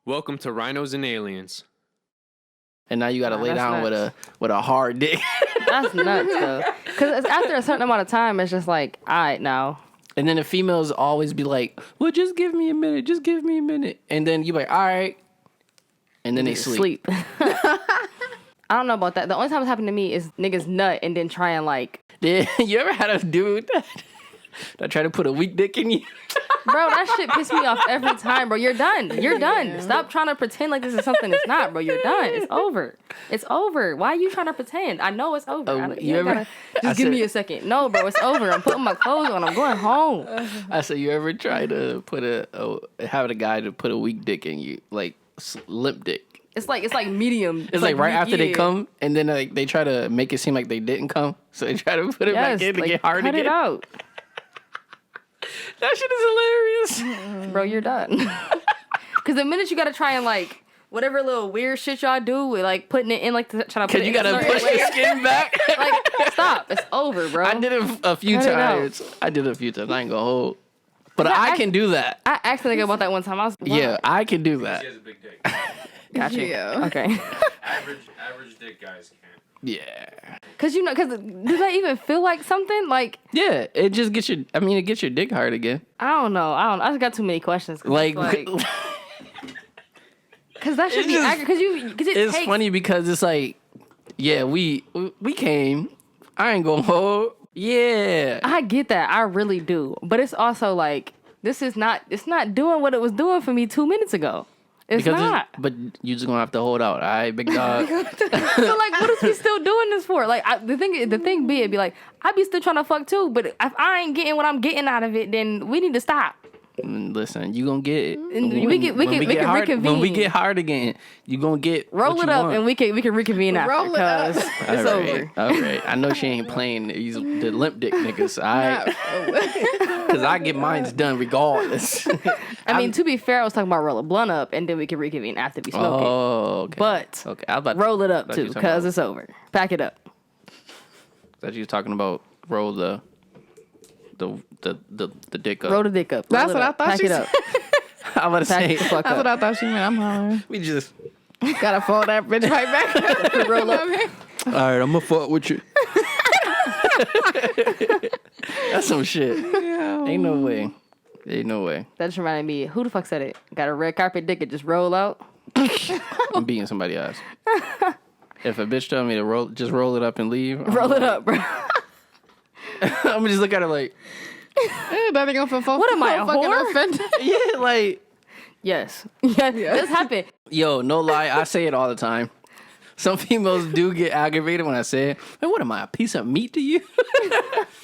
Welcome to Rhinos and Aliens. And now you got to lay down nuts. with a hard dick. That's nuts, though. Because after a certain amount of time, it's just like, all right, now. And then the females always be like, well, just give me a minute. Just give me a minute. And then you like, all right. And then they sleep. I don't know about that. The only time it's happened to me is niggas nut and then try and like. Yeah, you ever had a dude that tried to put a weak dick in you? Bro, that shit pissed me off every time, bro. You're done. You're done. Stop trying to pretend like this is something it's not, bro. You're done. It's over. It's over. Why are you trying to pretend? I know it's over. Just give me a second. No, bro, it's over. I'm putting my clothes on. I'm going home. I said, you ever try to have a guy to put a weak dick in you, like limp dick? It's like medium. It's like right after they come, and then they try to make it seem like they didn't come, so they try to put it back in to get hard again. Cut it out. That shit is hilarious. Bro, you're done. Because the minute you got to try and like, whatever little weird shit y'all do with like putting it in, like trying to put it in. Because you got to push the skin back. Like, stop. It's over, bro. I did it a few times. I ain't going to hold. But I can do that. I asked a nigga about that one time. I was Yeah, I can do that. She has a big dick. Gotcha. Yeah. Okay. average dick guys can't. Yeah. Because does that even feel like something? Like, Yeah, it just gets it gets your dick hard again. I don't know. I just got too many questions. Because that should be accurate. Because it it's takes... funny because it's like, yeah, we came. I ain't gonna hold. Yeah. I get that. I really do. But it's also like, it's not doing what it was doing for me 2 minutes ago. It's not. But you just gonna have to hold out. All right, big dog. So like, what is he still doing this for? Like, the thing be, it'd be like, I be still trying to fuck too, but if I ain't getting what I'm getting out of it, then we need to stop. Listen, you gonna get it. And we can reconvene. When we get hard again, you gonna get roll what it you up want. and we can reconvene after. Roll it up. It's over. All right. I know she ain't playing the limp dick niggas. Because I get mine's done regardless. I mean, to be fair, I was talking about roll a blunt up and then we can reconvene after we smoke it. Oh, okay. But okay, I was about roll it up too, because it's over. Pack it up. That you was talking about roll the dick up. Roll the dick up. That's what I thought Pack she it up. I'm about to say. Pack the fuck That's what up. I thought she meant. I'm hollering. We just. Gotta fold that bitch right back. Roll up. All right, I'm gonna fuck with you. That's some shit. Yeah. Ain't no way. That just reminded me. Who the fuck said it? Got a red carpet dick and just roll out? I'm beating somebody else. If a bitch tell me to roll it up and leave, Roll it up, bro. I'm gonna just look at her like, That ain't gonna feel What am I, a fucking whore? offended. yeah, like, Yes. Yeah, this happened. yo, no lie, I say it all the time. Some females do get aggravated when I say it. Man, what am I, a piece of meat to you?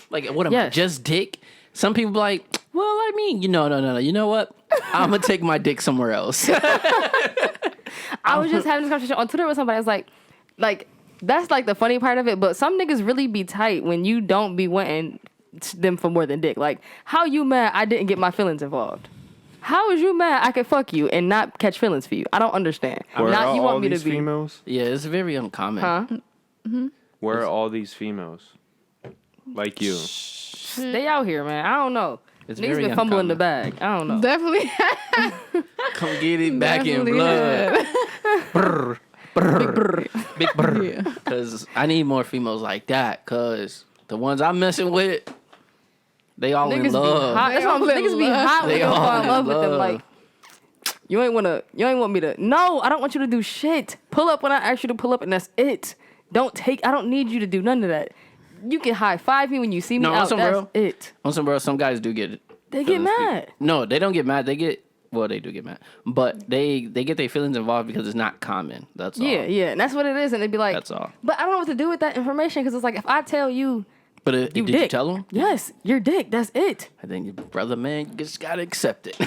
Like, what am I, Yes. just dick? Some people be like, well, I mean, no. You know what? I'm gonna take my dick somewhere else. I was just having this conversation on Twitter with somebody. I was like, that's like the funny part of it. But some niggas really be tight when you don't be wanting them for more than dick. Like, how you mad I didn't get my feelings involved? How is you mad I could fuck you and not catch feelings for you? I don't understand. Where Not are you all want me to these be. females? Yeah, it's very uncommon. Huh? Where are all these females? Like you. They out here, man. I don't know. It's Niggas very been fumbling the uncommon. bag. I don't know. Definitely. Come get it back in Definitely blood. Brr, brr, big brr. Yeah. Because I need more females like that. Because the ones I'm messing with, they all Niggas in love. be hot. That's what niggas be hot when They they fall all in love in with them. love. Like, you ain't want me to. No, I don't want you to do shit. Pull up when I ask you to pull up, and that's it. I don't need you to do none of that. You can high five me when you see me No, out. That's bro. it. On some bro, some guys do get it. They get mad. No, they don't get mad. They do get mad. But they get their feelings involved because it's not common. That's all. Yeah, and that's what it is. And they'd be like, That's all. But I don't know what to do with that information because it's like if I tell you, But you did dick. you tell them? Yes, you're dick. That's it. I think, brother, man, you just gotta accept it.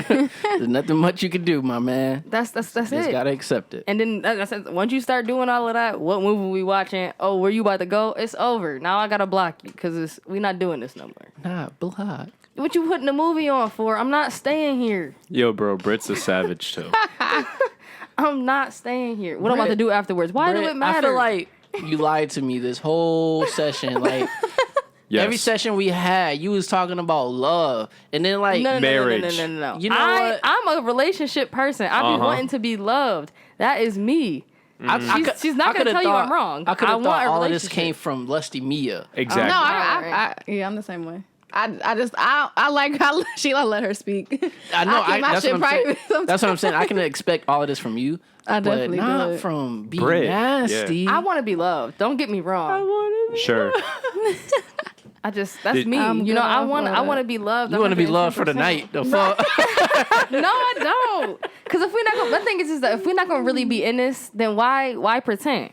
There's nothing much you can do, my man. That's Just it. gotta accept it. And then, like I said, once you start doing all of that, what movie we watching? Oh, where you about to go? It's over. Now I gotta block you because we not doing this no more. Nah, block. What you putting the movie on for? I'm not staying here. Yo, bro, Brit's a savage too. I'm not staying here. What I'm about to Brit- do afterwards? Why do Brett, it matter? I feel like you lied to me this whole session. Like, Yes. Every session we had, you was talking about love, and then like Marriage. No. You know what? I'm a relationship person. I be wanting to be loved. That is me. She's not gonna tell you I'm wrong. I could have thought all of this relationship. came from Lusty Mia. Exactly. No, I'm the same way. I like how Sheila let her speak. I know. I keep my that's shit what I'm saying. private sometimes. That's what I'm saying. I can expect all of this from you, I definitely but not do. from being Brit, nasty. I want to be loved. Don't get me wrong. Sure. That's Did- me. I'm You know, good I off want all I that. want to be loved. You want to be loved for the 110%. night. The fuck. No, I don't. Because if we're not gonna, the thing is that if we're not gonna really be in this, then why pretend?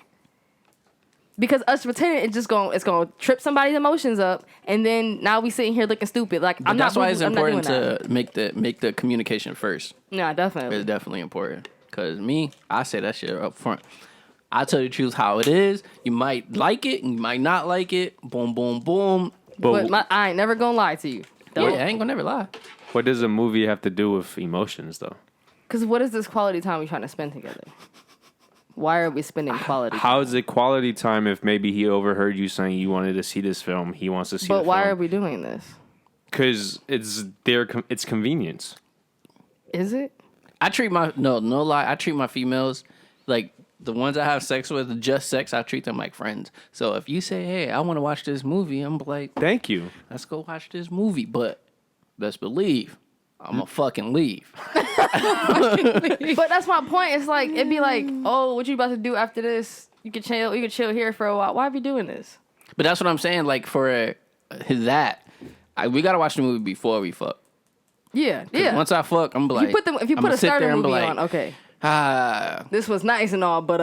Because us pretending it's gonna trip somebody's emotions up, and then now we sitting here looking stupid. Like But I'm that's not. why it's I'm not important doing to make the communication first. that. Yeah, definitely. It's definitely important. Cause me, I say that shit up front. I tell you the truth how it is. You might like it, and you might not like it. Boom, boom, boom. But I ain't never gonna lie to you. Yeah, I ain't gonna never lie. What does a movie have to do with emotions, though? Because what is this quality time we trying to spend together? Why are we spending quality? How is it quality time if maybe he overheard you saying you wanted to see this film, he wants to see the But film? why are we doing this? Because it's it's convenience. Is it? I treat my no lie. I treat my females like the ones I have sex with, just sex. I treat them like friends. So if you say, "Hey, I want to watch this movie," I'm like, Thank you. "Let's go watch this movie." But best believe I'm gonna fucking leave. But that's my point. It's like it'd be like, oh, what you about to do after this? You can chill. You can chill here for a while. Why are we doing this? But that's what I'm saying. Like for we gotta watch the movie before we fuck. Yeah. Once I fuck, I'm like, If you put a starter movie on, okay. This was nice and all, but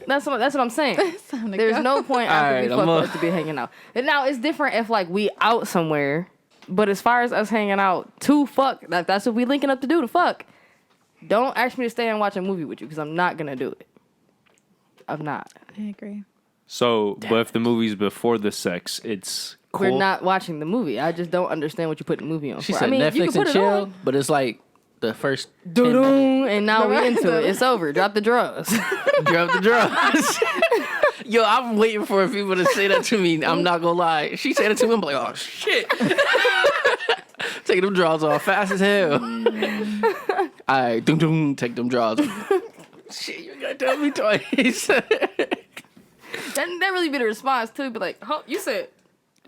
that's what I'm saying. time to There's go. no point after we Alright, fuck I'm for us to be hanging out. And now it's different if like we out somewhere, but as far as us hanging out to fuck, that's what we linking up to do to fuck. Don't ask me to stay and watch a movie with you because I'm not gonna do it. I'm not. I agree. So, but if the movie's before the sex, it's cool. We're not watching the movie. I just don't understand what you put the movie on. she for. said I mean, you Netflix can and put it chill, on. but it's like the first 10 minutes. Doo-doo, and now we into it. It's over. Drop the drugs. Drop the drugs. Yo, I'm waiting for people to say that to me. I'm not gonna lie. She said it to me. I'm like, oh shit. Take them draws off fast as hell. All right, doom, take them draws off. Shit, you gotta tell me twice. That really be the response too. Be like, oh, you said,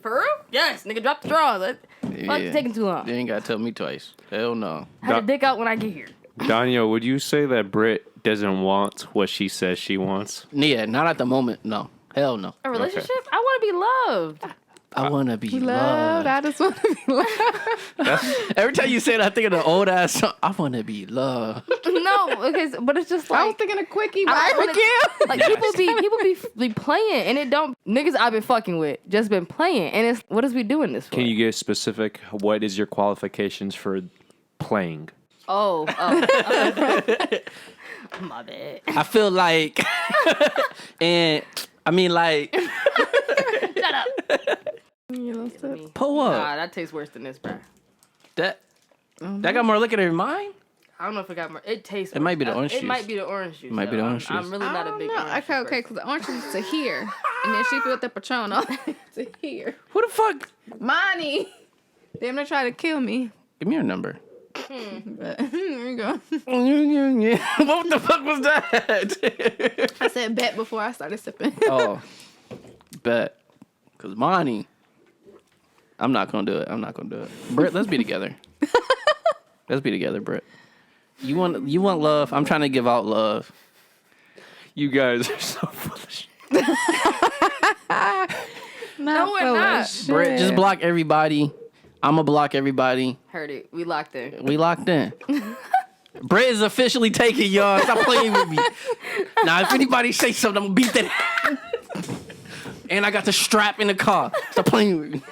for real? Yes, nigga, drop the drawers. Fuck, Yeah. taking too long. You ain't gotta tell me twice. Hell no. Have a dick out when I get here. Daniel, would you say that Britt doesn't want what she says she wants? Yeah, not at the moment. No. Hell no. A relationship? I want to be loved. I wanna be Loved. loved. I just want to be loved. Every time you say that, I think of the old ass song. I wanna be loved. No, okay, but it's just I was like thinking a quickie, I right? don't wanna- like people be playing and it don't niggas I've been fucking with just been playing and it's what is we doing this for? Can you get specific? What is your qualifications for playing? Oh. My bad. I feel like, and I mean like, Shut up. pull up. Nah, that tastes worse than this, bro. That got more liquor than mine. I don't know if it got more. It tastes. It might be the worse. orange It juice. might be the orange juice. It might be though. the orange I'm juice. really not a big orange juice Okay, person. because the orange is to here. And then she filled the Patron on to here. Who the fuck? Money. Damn, they try to kill me. Give me your number. But here we go. What the fuck was that? I said bet before I started sipping. Oh, bet. Cause money. I'm not gonna do it. Britt, let's be together. Let's be together, Britt. You want love? I'm trying to give out love. You guys are so full of shit. No, we're not. Britt, just block everybody. I'ma block everybody. Heard it. We locked in. We locked in. Britt is officially taken, y'all. Stop playing with me. Now, if anybody say something, I'm gonna beat that. And I got the strap in the car. Stop playing with me.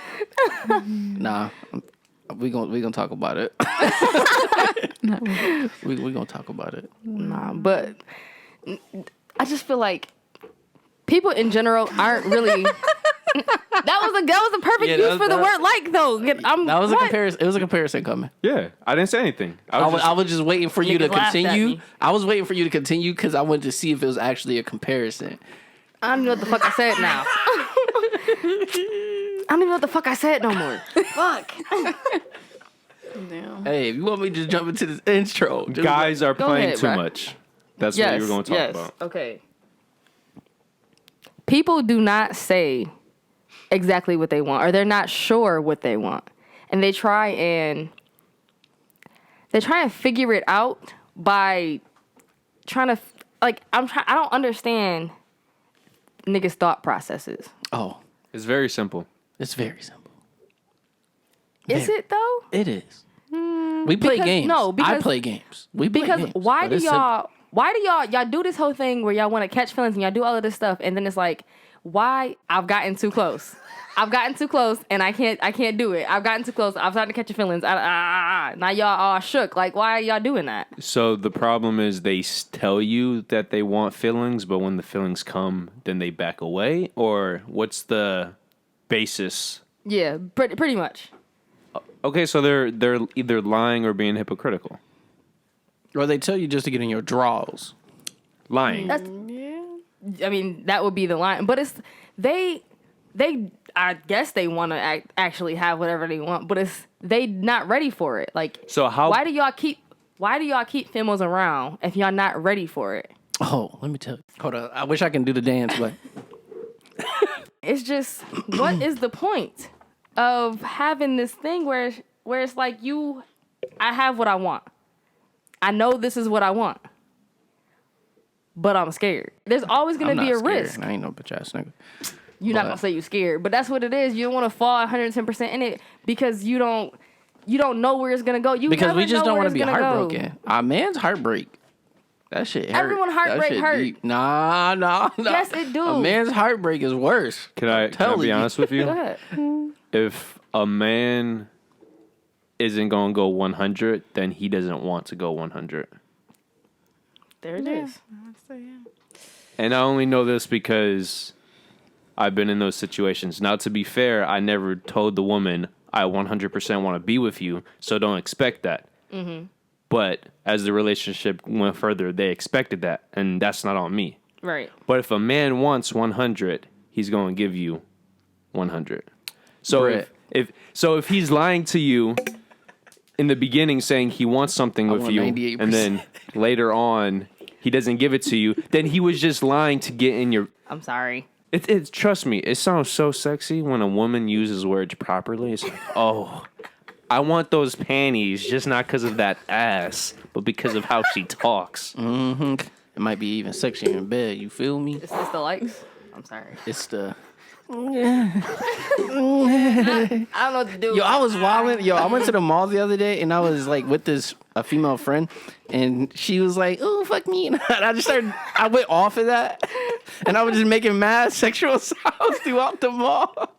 Nah, we gonna talk about it. we gonna talk about it. Nah, but I just feel like people in general aren't really. That was a perfect Yeah, use that- for the that- word like though. That was a what? comparison. It was a comparison coming. Yeah, I didn't say anything. I was just waiting for you to Niggas laughed at continue. me. I was waiting for you to continue because I wanted to see if it was actually a comparison. I don't know what the fuck I said now. don't even know what the fuck I said no more. Fuck. Damn. Hey, if you want me to just jump into this intro, just Guys are Go playing ahead, too bruh. much. That's what you were going to talk about. Okay. People do not say exactly what they want, or they're not sure what they want, and they try and figure it out by trying to I don't understand niggas' thought processes. Oh, It's very simple. it's very simple. Is Very. it though? It is. We play because- games. no, I because- play games. We play Because games. why but do it's simple. y'all do this whole thing where y'all want to catch feelings and y'all do all of this stuff, and then it's like, why I've gotten too close. I've gotten too close and I can't do it. I've gotten too close. I'm starting to catch your feelings. Now y'all all shook. Like, why are y'all doing that? So the problem is they tell you that they want feelings, but when the feelings come, then they back away? Or what's the basis? Yeah, pretty much. Okay, so they're either lying or being hypocritical. Or they tell you just to get in your draws. Lying. That's I mean, that would be the line. But it's they I guess they want to actually have whatever they want, but it's they not ready for it. Like, So how- why do y'all keep femos around if y'all not ready for it? Oh, let me tell you. Hold on. I wish I can do the dance, but It's just, what is the point of having this thing where it's like I have what I want. I know this is what I want, but I'm scared. There's always going I'm to be not a scared. risk. I ain't no bitch ass nigga. You're not going to say you're scared, but that's what it is. You don't want to fall 110% in it because you don't know where it's going to go. Because we just don't want to be heartbroken. Our man's heartbreak. That shit hurt. Everyone heartbreak That shit hurt. deep. Nah. Yes, it do. A man's heartbreak is worse. Can I be honest with Go you? ahead. If a man isn't going to go 100, then he doesn't want to go 100. There it is. And I only know this because I've been in those situations. Now, to be fair, I never told the woman I 100% want to be with you, so don't expect that. Mm-hmm. But as the relationship went further, they expected that, and that's not on me. Right. But if a man wants 100, he's going to give you 100. So Brett. if he's lying to you in the beginning saying he wants something with want you, 98%. and then later on he doesn't give it to you, then he was just lying to get in your... I'm sorry. It trust me, it sounds so sexy when a woman uses words properly. It's like, oh, I want those panties, just not because of that ass, but because of how she talks. It might be even sexier in bed. You feel me? Is this the likes? I'm sorry. It's the... I don't know what to do. Yo, I was wilding. Yo, I went to the mall the other day and I was like with a female friend and she was like, "Oh, fuck me." And I went off of that and I was just making mad sexual sounds throughout the mall.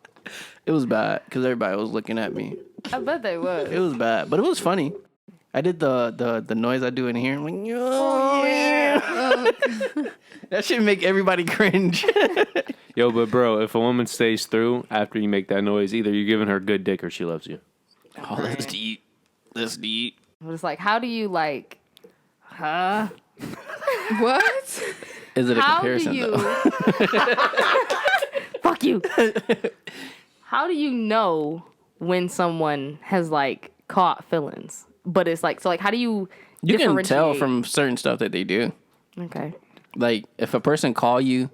It was bad because everybody was looking at me. I bet they would. It was bad, but it was funny. I did the noise I do in here. I'm like, oh, yeah. That should make everybody cringe. Yo, but bro, if a woman stays through after you make that noise, either you're giving her good dick or she loves you. Oh, that's deep. That's deep. But it's like, how do you like, huh? What? Is it a How comparison do you? though? Fuck you. How do you know when someone has like caught feelings? But it's like, so like, how do you? You can tell differentiate? from certain stuff that they do. Okay. Like, if a person call you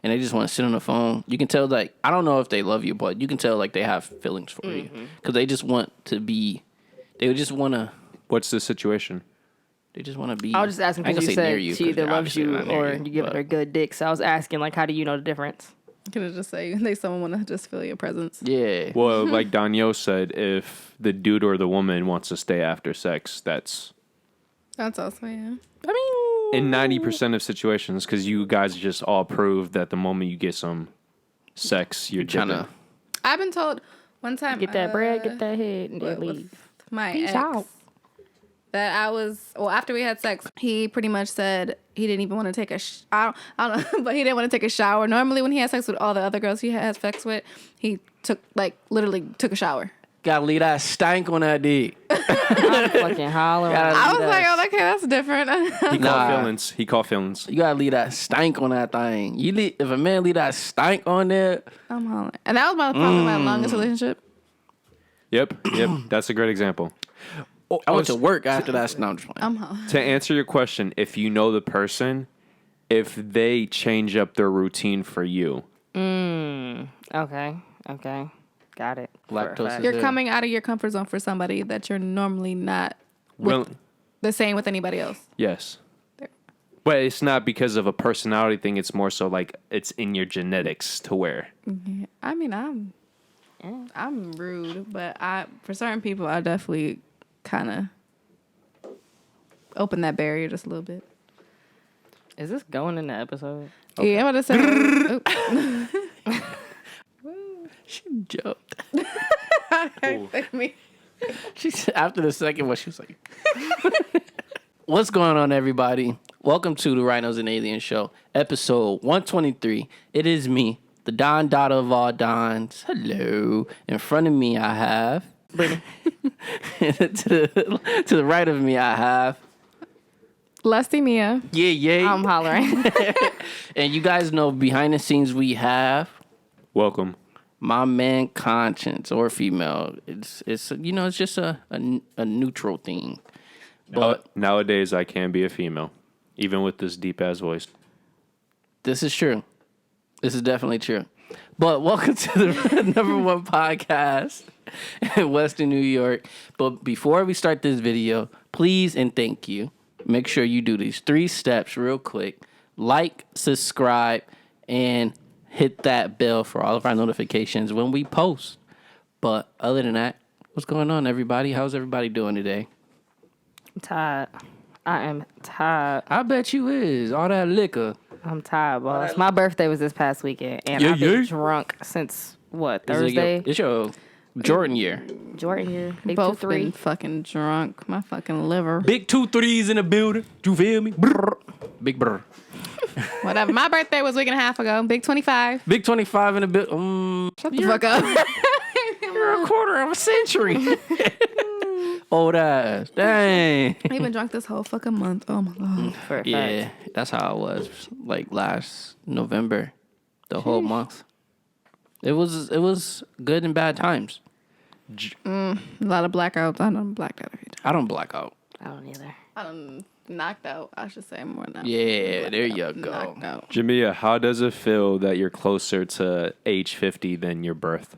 and they just want to sit on the phone, you can tell, like, I don't know if they love you, but you can tell, like, they have feelings for you. Because they just want to be, they just want to, What's the situation? they just want to be. I was just asking I ain't because you gonna say said near she 'cause either they're loves obviously you not near or you give but- her good dick. So I was asking, like, how do you know the difference? Can I just say someone want to just feel your presence? Yeah. Well, like Donyhal said, if the dude or the woman wants to stay after sex, that's That's also yeah. I mean, in 90% of situations, because you guys just all proved that the moment you get some sex, you're trying dipping. to. I've been told one time Get that bread, get that head, and then with leave. my Peace ex out. that I was after we had sex, he pretty much said he didn't even want to take I don't know, but he didn't want to take a shower. Normally when he had sex with all the other girls he had sex with, he literally took a shower. Gotta leave that stank on that dick. I'm fucking hollering. I was like, oh, okay, that's different. He caught feelings. You gotta leave that stank on that thing. If a man leave that stank on there, I'm hollering. And that was probably my longest relationship. Yep. That's a great example. I went to work after that. No, I'm just playing. I'm hollering. To answer your question, if you know the person, if they change up their routine for you. Okay. Got it. Lactose. You're coming out of your comfort zone for somebody that you're normally not the same with anybody else. Yes. There. But it's not because of a personality thing. It's more so like it's in your genetics to where. Yeah. I mean, I'm rude, but for certain people, I definitely kind of open that barrier just a little bit. Is this going in the episode? Okay. Yeah, I'm about to say. She jumped. Me. She said after the second one, she was like, "What's going on, everybody? Welcome to the Rhinos and Aliens show, episode 123. It is me, the Don Dada of all Dons. Hello. In front of me, I have Brittany. to the right of me, I have Lusty Mia. yeah. I'm hollering. And you guys know behind the scenes we have Welcome. my man Conscience or female. It's just a neutral thing. But Nowadays, I can be a female, even with this deep ass voice. this is true. This is definitely true. But welcome to the number one podcast in Western New York. But before we start this video, please and thank you, make sure you do these 3 steps real quick. Like, subscribe, and hit that bell for all of our notifications when we post. But other than that, what's going on, everybody? How's everybody doing today? I'm tired. I am tired. I bet you is. All that liquor. I'm tired, boss. My birthday was this past weekend, and I've been drunk since, Thursday? It's your Jordan year. Jordan here. Big Both 2-3. been fucking drunk. My fucking liver. Big 2 3s in the building. You feel me? Brr. Big brr. Whatever. My birthday was a week and a half ago. Big 25. Big 25 in the building. Shut the fuck up. You're a quarter of a century. Old ass. Dang. I've been drunk this whole fucking month. Oh my god. For a Yeah, fact. that's how it was. Like last November, the whole month. It was good and bad times. A lot of blackouts. I done blacked out a few times. I don't black out. I don't either. I done knocked out. I should say more now. Yeah, there you go. Knocked out. Jamea, how does it feel that you're closer to age 50 than your birth?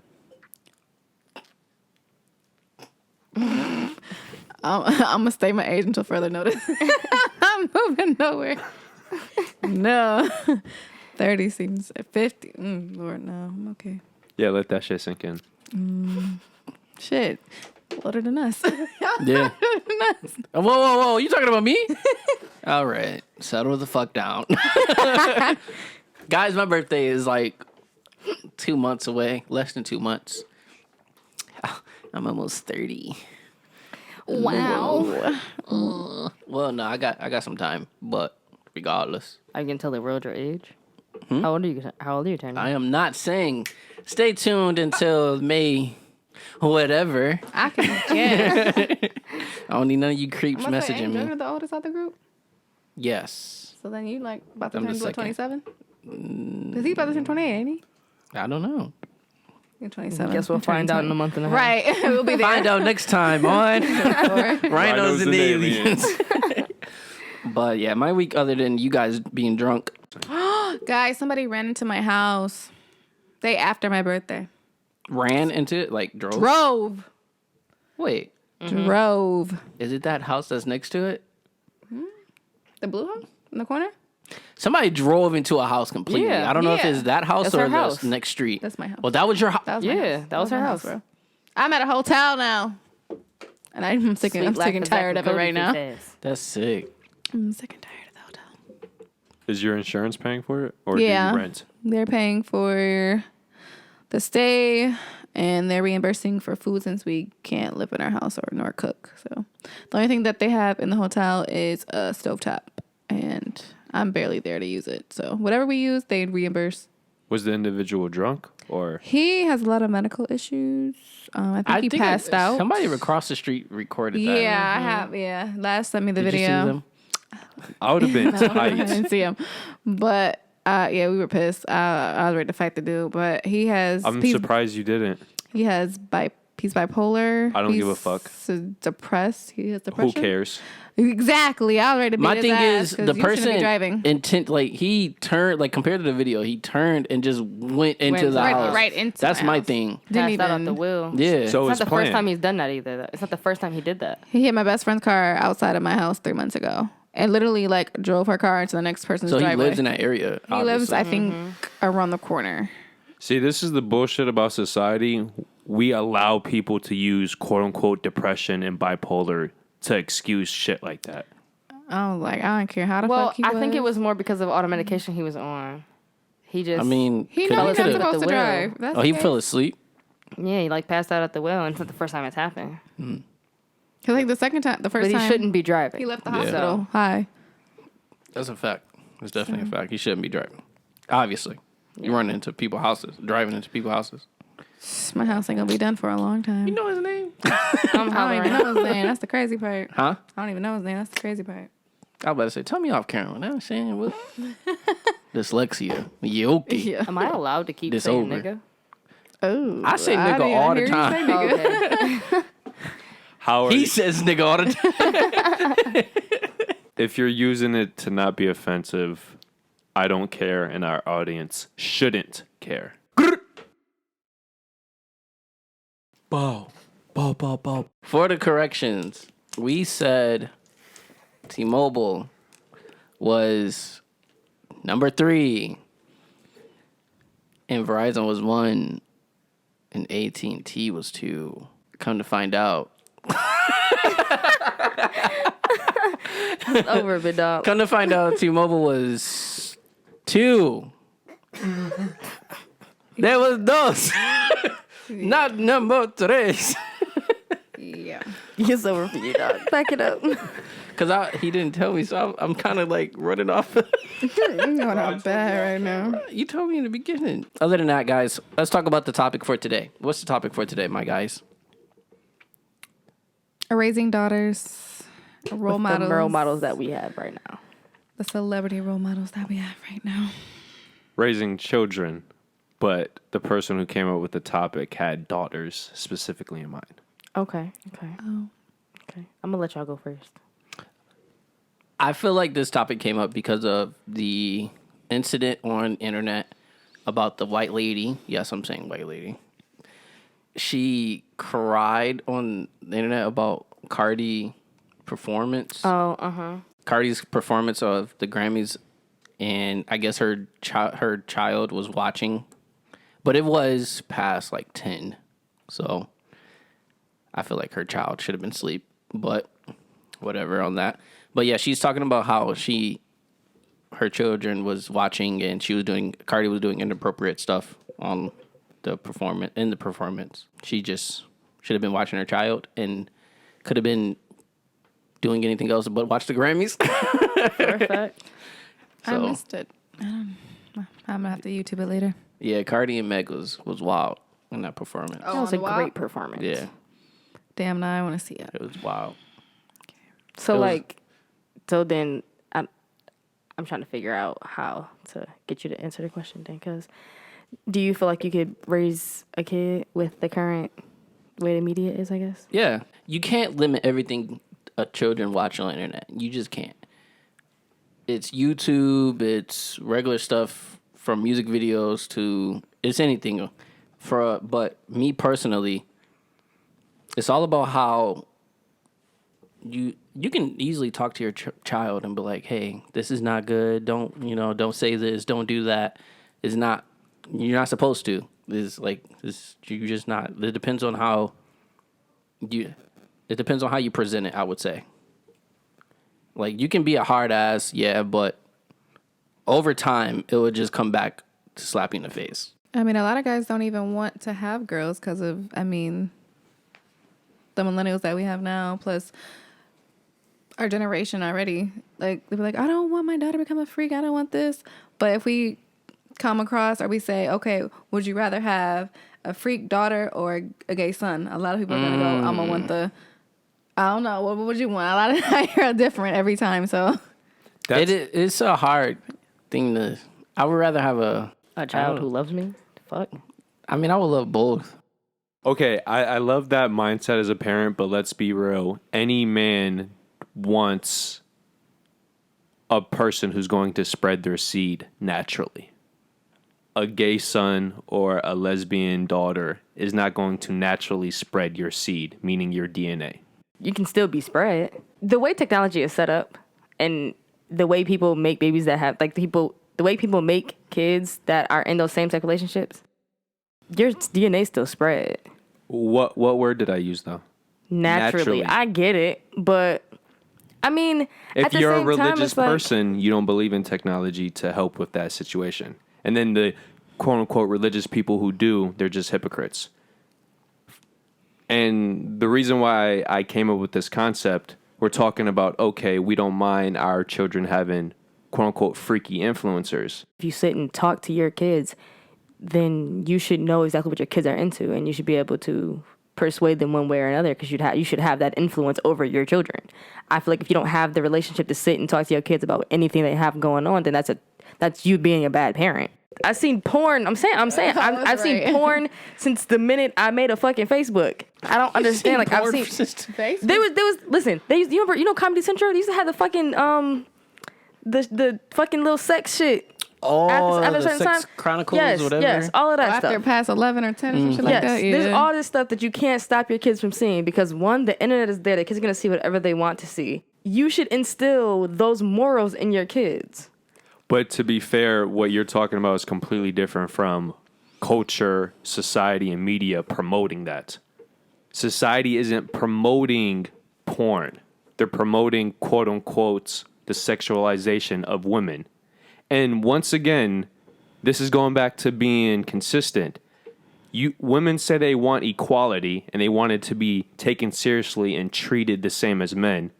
I'm gonna stay my age until further notice. I'm moving nowhere. No. 30 seems 50. Lord, no. I'm okay. Yeah, let that shit sink in. Shit. Older than us. Yeah. Whoa. You talking about me? All right. Settle the fuck down. Guys, my birthday is like 2 months away. Less than 2 months. I'm almost 30. Wow. Well, no, I got some time, but regardless. I can tell the real your age. How old are you turning? I am not saying. Stay tuned until May, whatever. I can guess. I don't need none of you creeps You're messaging me. the oldest of the group? Yes. So then you like about to I'm turn the to second. 27? Because he's about to turn 28, ain't he? I don't know. You're 27. Guess we'll I'm turning find out in a 20. month and a half. Right. We'll be there. Find out next time on Rhinos and Aliens. But yeah, my week, other than you guys being drunk. Guys, somebody ran into my house day after my birthday. Ran into it? Like drove? Drove. Wait, Drove. is it that house that's next to it? The blue house in the corner? Somebody drove into a house completely. Yeah, I don't know if yeah. it's that house That's or her the house. next street. That's my house. Well, that was your house. That was my Yeah, house. that was her my house. bro. I'm at a hotel now. And I'm sick and tired of it right now. That's sick. I'm sick and tired of the hotel. Is your insurance paying for it, or Yeah. do you rent? They're paying for the stay and they're reimbursing for food since we can't live in our house nor cook. So the only thing that they have in the hotel is a stovetop. And I'm barely there to use it. So whatever we use, they'd reimburse. Was the individual drunk, or He has a lot of medical issues. I think he passed out. Somebody across the street recorded that. Yeah, I have. Yeah, Last sent me the Did video. you see them? I would have been I tight. didn't see him, but yeah, we were pissed. I was ready to fight the dude, but he has. I'm surprised you didn't. He has he's bipolar. I don't give a fuck. Depressed. He has depression. Who cares? Exactly. I was ready to beat My his thing ass is 'cause the you shouldn't be person driving. intent, like he turned, like compared to the video, he turned and just went into the house. right into That's my my house. thing. Passed out off the wheel. Yeah. So It's it's not the first planned. time he's done that either. It's not the first time he did that. He hit my best friend's car outside of my house 3 months ago, and literally like drove her car into the next person's So he driveway. lives in that area. He lives, obviously. I think, around the corner. See, this is the bullshit about society. We allow people to use quote unquote depression and bipolar to excuse shit like that. I was like, I don't care how the Well, fuck he I think it was more because of all the medication he was on. He just, I mean, He could- knows he's not could've- supposed to at the wheel. drive. That's Oh, he okay. fell asleep. yeah, he like passed out at the wheel, and it's not the first time it's happened. I think the first But he time shouldn't be driving. he left the Yeah. hospital. Hi. That's a fact. It's definitely a fact. He shouldn't be driving. Obviously, you run into people's houses, driving into people's houses. My house ain't gonna be done for a long time. You know his name? I'm I don't hollering. even know his name. That's the crazy part. Huh? I don't even know his name. That's the crazy part. I was about to say, tell me off camera. Now I'm saying what? Dyslexia. Yoki. Yeah. Am I allowed to keep This saying over. nigga? Oh, I say didn't nigga even all the hear you time. say nigga. Okay. How are He you, says nigga all the time. if you're using it to not be offensive, I don't care, and our audience shouldn't care. Bow. Bow, bow, bow. For the corrections, we said T-Mobile was number 3, and Verizon was 1, and AT&T was 2. Come to find out. It's over, big dog. Come to find out, T-Mobile was 2. There was dos. Not number 3. Yeah. It's over for you, dog. Back it up. Because he didn't tell me, so I'm kind of like running off. I'm going out bad right now. You told me in the beginning. Other than that, guys, let's talk about the topic for today. What's the topic for today, my guys? Raising daughters, role With models, the role models that we have right now. the celebrity role models that we have right now. Raising children, but the person who came up with the topic had daughters specifically in mind. Okay. Oh. Okay. I'm gonna let y'all go first. I feel like this topic came up because of the incident on internet about the white lady. Yes, I'm saying white lady. She cried on the internet about Cardi's performance. Oh, Cardi's performance of the Grammys, and I guess her child was watching, but it was past like 10, so I feel like her child should have been asleep, but whatever on that. But yeah, she's talking about how her children was watching, and Cardi was doing inappropriate stuff on the performance. She just should have been watching her child and could have been doing anything else but watch the Grammys. perfect. I So, missed it. I'm gonna have to YouTube it later. yeah, Cardi and Meg was wild in that performance. That was on a the wild? great performance. Yeah, Damn, now I want to see it. it was wild. So It was- so then I'm trying to figure out how to get you to answer the question then, because do you feel like you could raise a kid with the current way the media is, I guess? Yeah, you can't limit everything children watch on the internet. You just can't. It's YouTube, it's regular stuff from music videos to it's anything. But me personally, it's all about how you can easily talk to your child and be like, "Hey, this is not good. Don't say this. Don't do that. It's not. You're not supposed to. It's like this. You're just not. It depends on how you. It depends on how you present it. I would say. Like you can be a hard ass, yeah, but over time it would just come back to slap you in the face. I mean, a lot of guys don't even want to have girls because of, the millennials that we have now, plus our generation already. Like, they'll be like, I don't want my daughter to become a freak. I don't want this. But if we come across, or we say, okay, would you rather have a freak daughter or a gay son? A lot of people are gonna go, I'm gonna want the. I don't know. What would you want? A lot of are different every time. So It's a hard thing to. I would rather have A child who loves me? Fuck. I mean, I would love both. Okay, I love that mindset as a parent, but let's be real. Any man wants a person who's going to spread their seed naturally. A gay son or a lesbian daughter is not going to naturally spread your seed, meaning your DNA. You can still be spread. The way technology is set up and the way people make babies that have, like, the way people make kids that are in those same-sex relationships, your DNA still spread. What word did I use, though? Naturally. I get it, but I mean, if at the you're a same time, religious it's like, person, you don't believe in technology to help with that situation. And then the quote-unquote religious people who do, they're just hypocrites. And the reason why I came up with this concept, we're talking about, okay, we don't mind our children having quote-unquote freaky influencers. if you sit and talk to your kids, then you should know exactly what your kids are into, and you should be able to persuade them one way or another, because you should have that influence over your children. I feel like if you don't have the relationship to sit and talk to your kids about anything they have going on, then that's you being a bad parent. I've seen porn. I've seen porn since the minute I made a fucking Facebook. I don't understand. Like, I've seen Facebook. there was listen. They used, you know Comedy Central. They used to have the fucking the fucking little sex shit. Oh, After the a certain Sex time, Chronicles, yes, whatever. yes, all of that After stuff. past 11 or 10 or some shit like Yes, that. Yeah. there's all this stuff that you can't stop your kids from seeing, because one, the internet is there. The kids are gonna see whatever they want to see. You should instill those morals in your kids. But to be fair, what you're talking about is completely different from culture, society, and media promoting that. Society isn't promoting porn. They're promoting, quote unquote, the sexualization of women. And once again, this is going back to being consistent. Women say they want equality and they want it to be taken seriously and treated the same as men.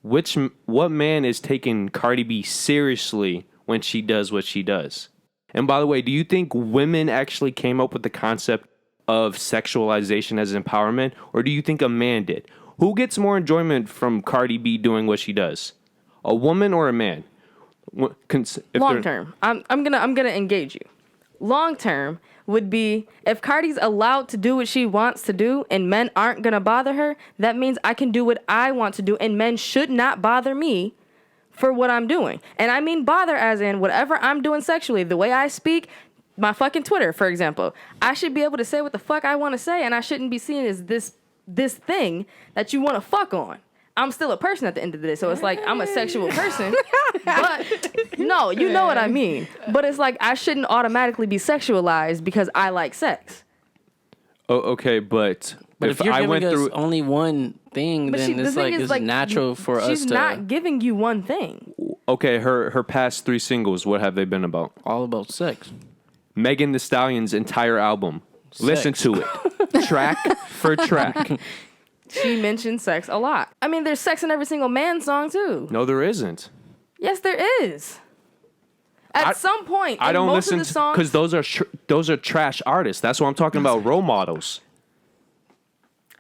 What man is taking Cardi B seriously when she does what she does? And by the way, do you think women actually came up with the concept of sexualization as empowerment, or do you think a man did? Who gets more enjoyment from Cardi B doing what she does? A woman or a man? Long term, I'm gonna engage you. Long term would be, if Cardi's allowed to do what she wants to do and men aren't gonna bother her, that means I can do what I want to do and men should not bother me for what I'm doing. And I mean bother as in whatever I'm doing sexually, the way I speak, my fucking Twitter, for example. I should be able to say what the fuck I want to say, and I shouldn't be seen as this thing that you want to fuck on. I'm still a person at the end of the day, so it's like I'm a sexual person, but no, you know what I mean. But it's like I shouldn't automatically be sexualized because I like sex. Oh, okay, but if you're giving us only one thing, But then the it's thing like is, it's like, natural for us She's to not giving you one thing. Okay, her past 3 singles, what have they been about? all about sex. Megan Thee Stallion's entire album. Listen to it. Track for track. She mentions sex a lot. I mean, there's sex in every single man's song too. No, there isn't. Yes, there is. At some point, I in don't most listen of the songs, because those are trash artists. That's what I'm talking about. Role models.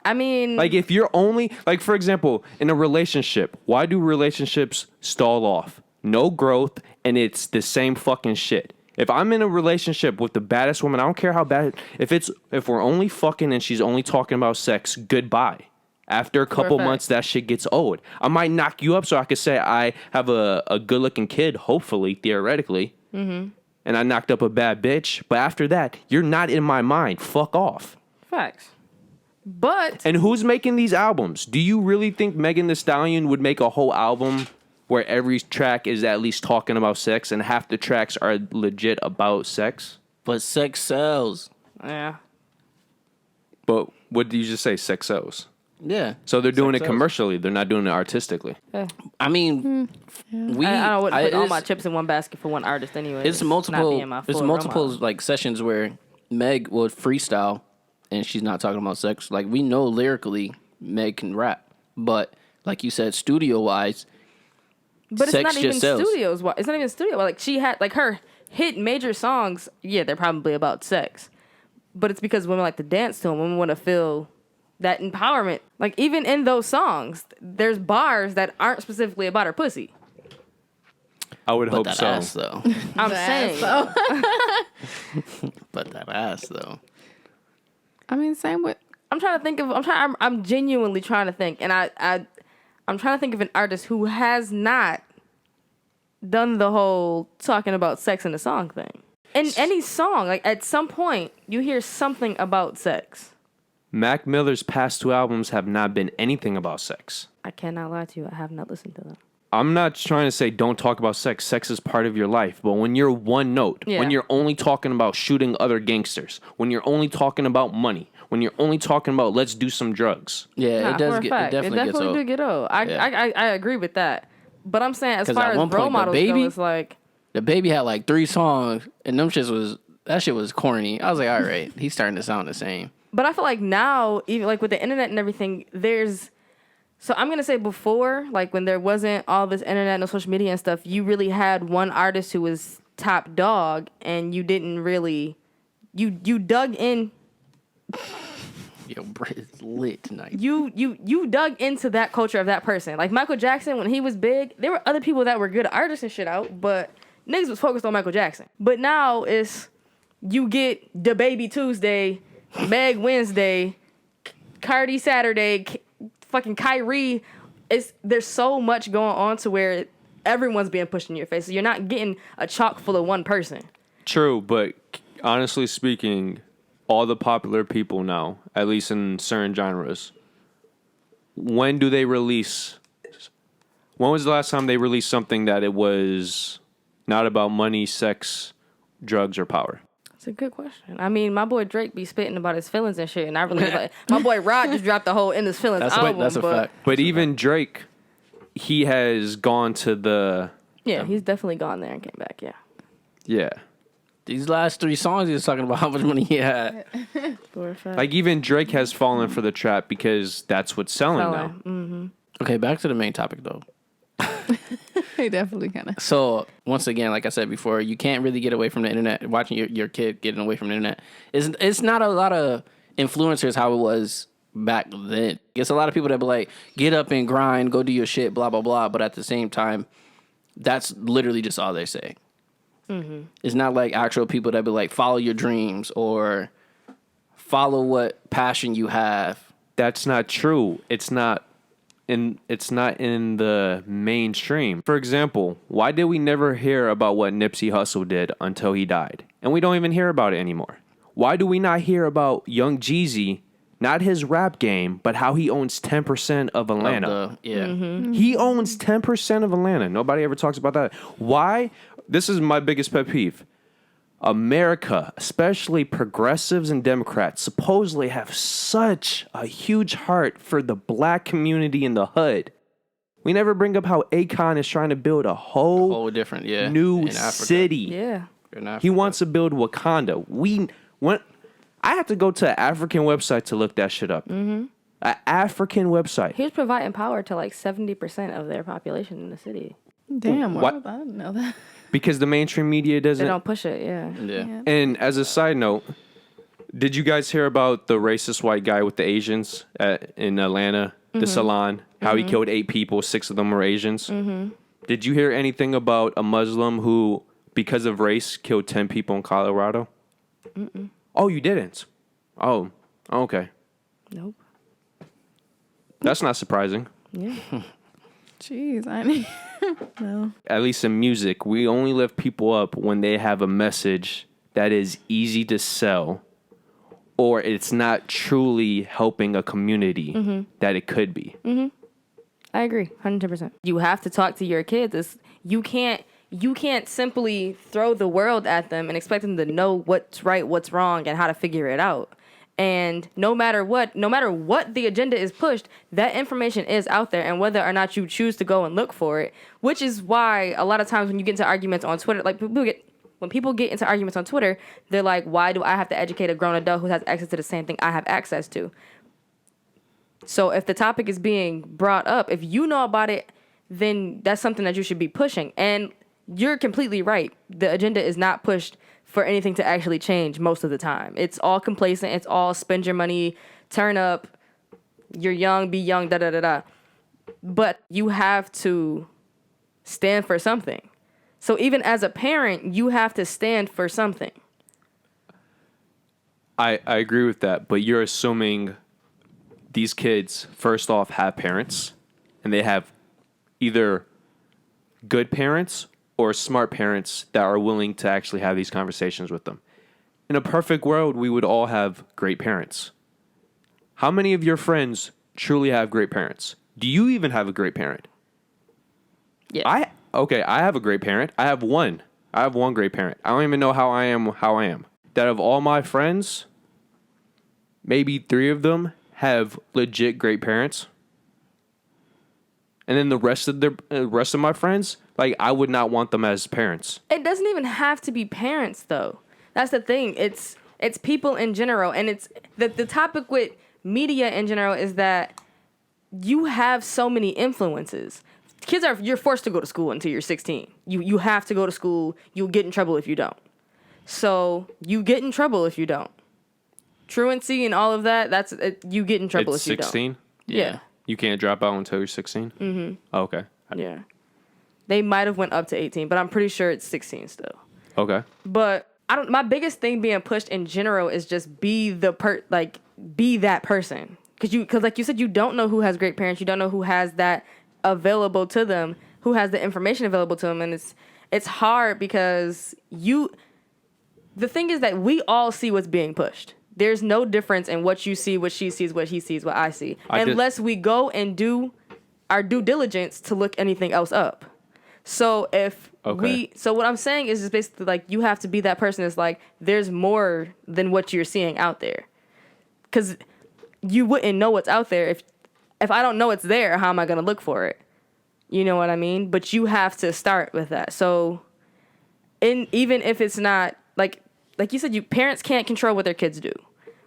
I mean, Like, if you're only, like, for example, in a relationship, why do relationships stall off? No growth, and it's the same fucking shit. If I'm in a relationship with the baddest woman, I don't care how bad. If we're only fucking and she's only talking about sex, goodbye. After a couple months, that shit gets old. I might knock you up so I could say I have a good-looking kid, hopefully, theoretically. Mm-hmm. And I knocked up a bad bitch. But after that, you're not in my mind. Fuck off. facts. But And who's making these albums? Do you really think Megan Thee Stallion would make a whole album where every track is at least talking about sex and half the tracks are legit about sex? But sex sells. yeah, But what did you just say? Sex sells. Yeah. So they're doing Sex it sells. commercially. They're not doing it artistically. I mean, we. I don't put all it's- my chips in one basket for one artist anyway. It's multiple. It's multiple like sessions where Meg will freestyle, and she's not talking about sex. Like, we know lyrically, Meg can rap, but like you said, studio wise, But it's sex not even just sells. studios. It's not even studio. Like, she had, like, her hit major songs, yeah, they're probably about sex. But it's because women like to dance to them. Women want to feel that empowerment. Like, even in those songs, there's bars that aren't specifically about her pussy. I would But hope that so. ass, though. I'm saying. So. But that ass, though. I mean, same with. I'm genuinely trying to think. And I'm trying to think of an artist who has not done the whole talking about sex in the song thing. In any song, like, at some point, you hear something about sex. Mac Miller's past 2 albums have not been anything about sex. I cannot lie to you. I have not listened to them. I'm not trying to say don't talk about sex. Sex is part of your life. But when you're one note, Yeah. when you're only talking about shooting other gangsters, when you're only talking about money, when you're only talking about let's do some drugs. Yeah, Nah, it does for a get. It fact. definitely gets old. do get old. I agree with that. But I'm saying, as 'Cause far at as one role point, the models Baby- go, it's like, The Baby had like 3 songs, and that shit was corny. I was like, all right, he's starting to sound the same. but I feel like now, even like with the internet and everything, so I'm gonna say before, like when there wasn't all this internet, no social media and stuff, you really had one artist who was top dog, and you didn't really, you dug in. Yo, Britt is lit tonight. You dug into that culture of that person. Like Michael Jackson, when he was big, there were other people that were good artists and shit out, but niggas was focused on Michael Jackson. But now it's, you get the Baby Tuesday, Meg Wednesday, Cardi Saturday, fucking Kyrie. There's so much going on to where everyone's being pushed in your face. So you're not getting a chock full of one person. True, but honestly speaking, all the popular people now, at least in certain genres, when do they release? When was the last time they released something that it was not about money, sex, drugs, or power? That's a good question. I mean, my boy Drake be spitting about his feelings and shit, and I really like. My boy Rod just dropped the whole "In His Feelings" album. That's a fact. But even Drake, he has gone to the Yeah, he's definitely gone there and came back. Yeah. These last 3 songs, he was talking about how much money he had. For a fact. Like even Drake has fallen for the trap because that's what's selling now. Mm-hmm. Okay, back to the main topic though. He definitely kind of. So once again, like I said before, you can't really get away from the internet. Watching your kid getting away from the internet, it's not a lot of influencers how it was back then. It's a lot of people that be like, get up and grind, go do your shit, blah blah blah. But at the same time, that's literally just all they say. Mm-hmm. It's not like actual people that be like, follow your dreams or follow what passion you have. That's not true. It's not in the mainstream. For example, why did we never hear about what Nipsey Hussle did until he died? And we don't even hear about it anymore. Why do we not hear about Young Jeezy, not his rap game, but how he owns 10% of Atlanta? He owns 10% of Atlanta. Nobody ever talks about that. Why? This is my biggest pet peeve. America, especially progressives and Democrats, supposedly have such a huge heart for the black community in the hood. We never bring up how Akon is trying to build a whole different, new in Africa. city. Yeah. In Africa. He wants to build Wakanda. I have to go to an African website to look that shit up. Mm-hmm. An African website. He was providing power to like 70% of their population in the city. Damn, What? I didn't know that. Because the mainstream media They doesn't. don't push it, yeah. Yeah. And as a side note, did you guys hear about the racist white guy with the Asians in Atlanta, the salon? How he killed 8 people, 6 of them were Asians. Mm-hmm. Did you hear anything about a Muslim who, because of race, killed 10 people in Colorado? Mm-mm. Oh, you didn't? Oh, okay. Nope. That's not surprising. Yeah. Jeez, I mean, no. At least in music, we only lift people up when they have a message that is easy to sell or it's not truly helping a community that it could be. Mm-hmm. I agree, 100%. You have to talk to your kids. You can't simply throw the world at them and expect them to know what's right, what's wrong, and how to figure it out. And no matter what the agenda is pushed, that information is out there, and whether or not you choose to go and look for it, which is why a lot of times when you get into arguments on Twitter, like when people get into arguments on Twitter, they're like, why do I have to educate a grown adult who has access to the same thing I have access to? So if the topic is being brought up, if you know about it, then that's something that you should be pushing. And you're completely right. The agenda is not pushed for anything to actually change most of the time. It's all complacent. It's all spend your money, turn up, you're young, be young, da-da-da-da. But you have to stand for something. So even as a parent, you have to stand for something. I agree with that, but you're assuming these kids, first off, have parents, and they have either good parents or smart parents that are willing to actually have these conversations with them. In a perfect world, we would all have great parents. How many of your friends truly have great parents? Do you even have a great parent? Yes. I have a great parent. I have one great parent. I don't even know how I am. That of all my friends, maybe 3 of them have legit great parents. And then the rest of my friends, like, I would not want them as parents. It doesn't even have to be parents, though. That's the thing. It's people in general, and it's the topic with media in general is that you have so many influences. You're forced to go to school until you're 16. You have to go to school. You'll get in trouble if you don't. So you get in trouble if you don't. Truancy and all of that, you get in trouble It's if you 16? don't. Yeah. You can't drop out until you're 16? Mm-hmm. Oh, okay. Yeah. They might have went up to 18, but I'm pretty sure it's 16 still. Okay. But my biggest thing being pushed in general is just be that person. Because like you said, you don't know who has great parents. You don't know who has that available to them, who has the information available to them. And it's hard because the thing is that we all see what's being pushed. There's no difference in what you see, what she sees, what he sees, what I see. Unless we go and do our due diligence to look anything else up. So so what I'm saying is just basically like you have to be that person that's like, there's more than what you're seeing out there. Because you wouldn't know what's out there. If I don't know it's there, how am I going to look for it? You know what I mean? But you have to start with that. So even if it's not, like you said, parents can't control what their kids do.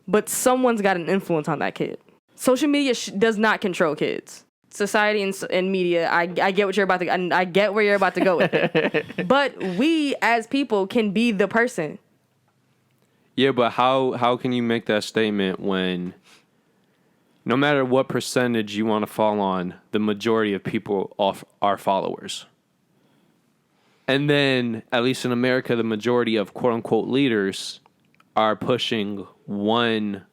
But someone's got an influence on that kid. Social media does not control kids. Society and media, I get what you're about to, I get where you're about to go with it. But we as people can be the person. Yeah, but how can you make that statement when no matter what percentage you want to fall on, the majority of people are followers? And then, at least in America, the majority of quote-unquote leaders are pushing one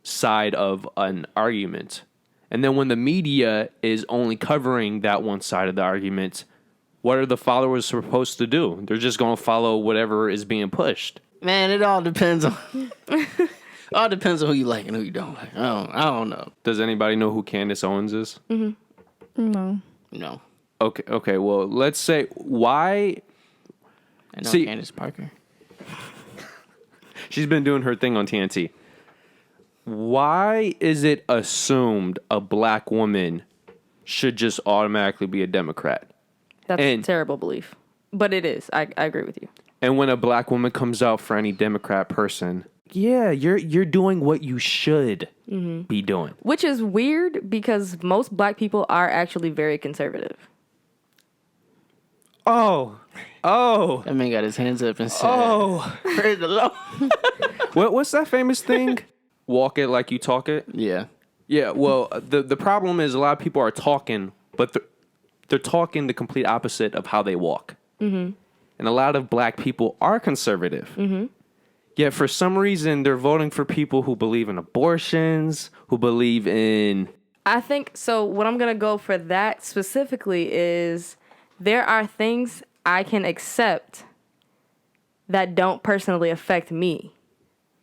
side of an argument. And then when the media is only covering that one side of the argument, what are the followers supposed to do? They're just going to follow whatever is being pushed. Man, it all depends on who you like and who you don't like. I don't know. Does anybody know who Candace Owens is? No. No. Okay. Well, let's say why. I know Candace Parker. She's been doing her thing on TNT. Why is it assumed a black woman should just automatically be a Democrat? That's a terrible belief. But it is. I agree with you. And when a black woman comes out for any Democrat person, yeah, you're doing what you should be doing. Which is weird because most black people are actually very conservative. Oh. That man got his hands up and said, praise the Lord. What's that famous thing? Walk it like you talk it? Yeah. Yeah, well, the problem is a lot of people are talking, but they're talking the complete opposite of how they walk. Mm-hmm. And a lot of black people are conservative. Mm-hmm. Yet for some reason, they're voting for people who believe in abortions, who believe in... I think, so what I'm going to go for that specifically is there are things I can accept that don't personally affect me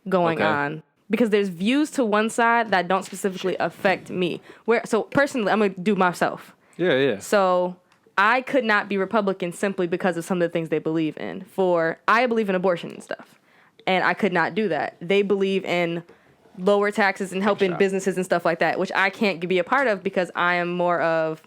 going on. Because there's views to one side that don't specifically affect me. So personally, I'm going to do myself. Yeah. So I could not be Republican simply because of some of the things they believe in. I believe in abortion and stuff. And I could not do that. They believe in lower taxes and helping businesses and stuff like that, which I can't be a part of because I am more of,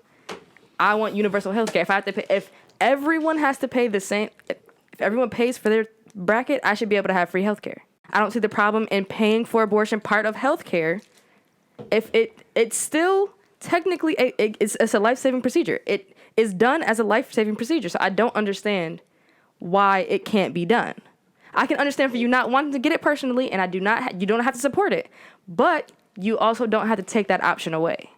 I want universal health care. If everyone has to pay the same, if everyone pays for their bracket, I should be able to have free health care. I don't see the problem in paying for abortion part of health care if it's still technically it's a life-saving procedure. It is done as a life-saving procedure. So I don't understand why it can't be done. I can understand for you not wanting to get it personally, and you don't have to support it, but you also don't have to take that option away.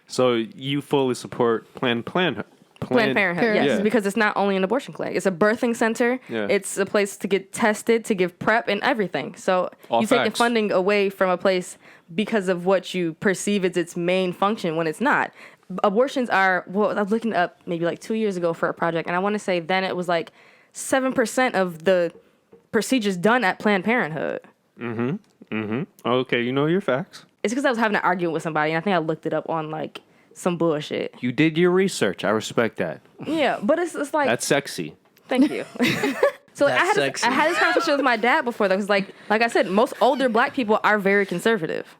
So you fully support Planned Parenthood, yes, Yeah. because it's not only an abortion clinic. It's a birthing center. Yeah. It's a place to get tested, to give prep and everything. So All you taking facts. funding away from a place because of what you perceive as its main function when it's not. Abortions are, well, I was looking up maybe like 2 years ago for a project, and I want to say then it was like 7% of the procedures done at Planned Parenthood. Okay, you know your facts. It's because I was having an argument with somebody, and I think I looked it up on like some bullshit. You did your research. I respect that. Yeah, but it's like That's sexy. thank you. So I That's had sexy. I had this conversation with my dad before that was like I said, most older black people are very conservative,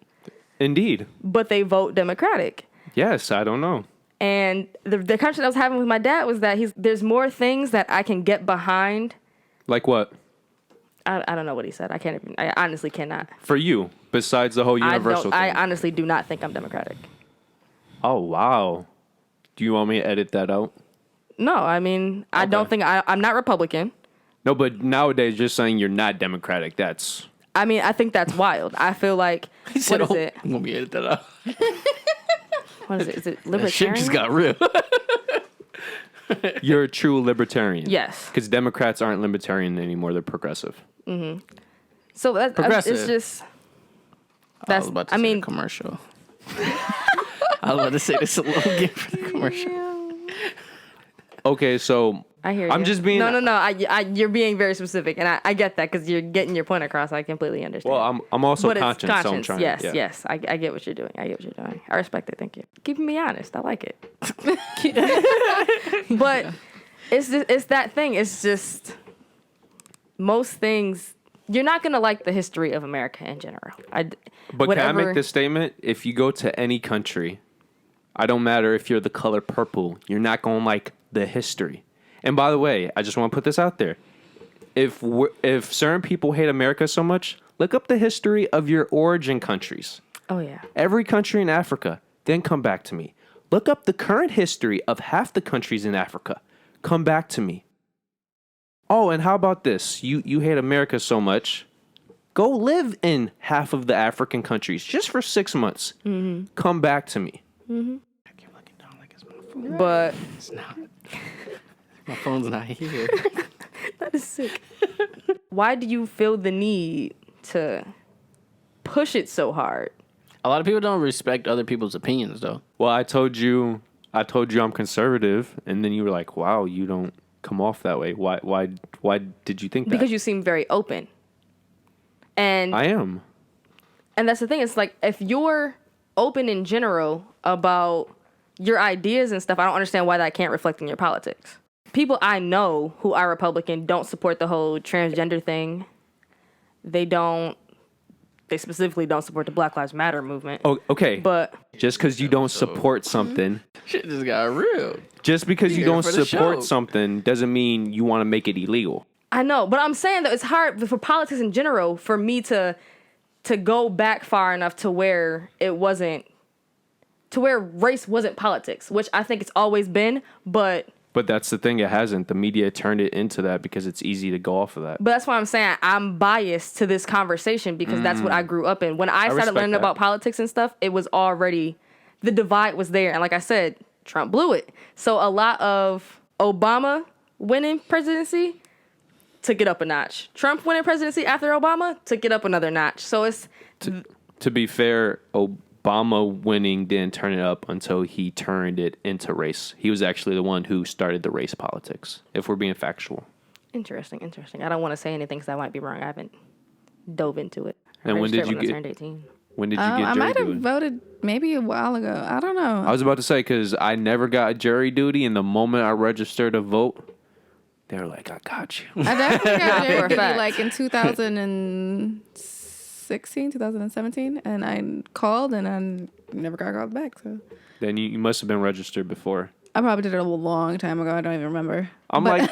Indeed. but they vote Democratic. Yes, I don't know. And the conversation I was having with my dad was that there's more things that I can get behind. Like what? I don't know what he said. I honestly cannot. For you, besides the whole universal thing. I honestly do not think I'm Democratic. Oh, wow. Do you want me to edit that out? No, I mean, I don't think I'm not Republican. No, but nowadays, just saying you're not Democratic, that's... I mean, I think that's wild. I feel like, what is it? I'm gonna be edit that out. What is it? Is it That shit libertarian? just got real. You're a true libertarian. Yes. Because Democrats aren't libertarian anymore, they're progressive. So that Progressive. it's just... I was about to say a commercial. I was about to say the slogan for the commercial. Okay, so... I hear you. I'm just being... No. You're being very specific, and I get that because you're getting your point across. I completely understand. Well, I'm also but conscious, it's so I'm conscience. trying Yes, to... Yeah. yes. I get what you're doing. I respect it. Thank you. Keeping me honest. I like it. But it's that thing. It's just most things. You're not gonna like the history of America in general. But can I make this statement? If you go to any country, I don't matter if you're the color purple, you're not going to like the history. And by the way, I just want to put this out there. If certain people hate America so much, look up the history of your origin countries. Oh yeah. Every country in Africa, then come back to me. Look up the current history of half the countries in Africa. Come back to me. Oh, and how about this? You hate America so much. Go live in half of the African countries just for 6 months. Mm-hmm. Come back to me. Mm-hmm. I keep looking down like it's my phone. But It's not. My phone's not here. that is sick. Why do you feel the need to push it so hard? A lot of people don't respect other people's opinions, though. Well, I told you I'm conservative, and then you were like, "Wow, you don't come off that way. Why did you think that?" Because you seem very open. And I am. And that's the thing. It's like if you're open in general about your ideas and stuff, I don't understand why that can't reflect in your politics. People I know who are Republican don't support the whole transgender thing. They specifically don't support the Black Lives Matter movement. Oh, okay. But just because you don't support something, Shit just got real. just because you Here don't for the support show. something doesn't mean you want to make it illegal. I know, but I'm saying that it's hard for politics in general for me to go back far enough to where race wasn't politics, which I think it's always been, but that's the thing, it hasn't. The media turned it into that because it's easy to go off of that. But that's why I'm saying I'm biased to this conversation because that's what I grew up in. When I started respect learning that. about politics and stuff, it was already, the divide was there. And like I said, Trump blew it. So a lot of Obama winning presidency took it up a notch. Trump winning presidency after Obama took it up another notch. So it's... To be fair, Obama winning didn't turn it up until he turned it into race. He was actually the one who started the race politics, if we're being factual. Interesting. I don't want to say anything because I might be wrong. I haven't dove into it. And when did you I turned 18. When did you get jury I might have duty? voted maybe a while ago. I don't know. I was about to say, because I never got jury duty, and the moment I registered to vote, they were like, I got you. I definitely got For a jury duty fact. like in 2016, 2017, and I called and I never got called back. So Then you must have been registered before. I probably did it a long time ago. I don't even remember. I'm like,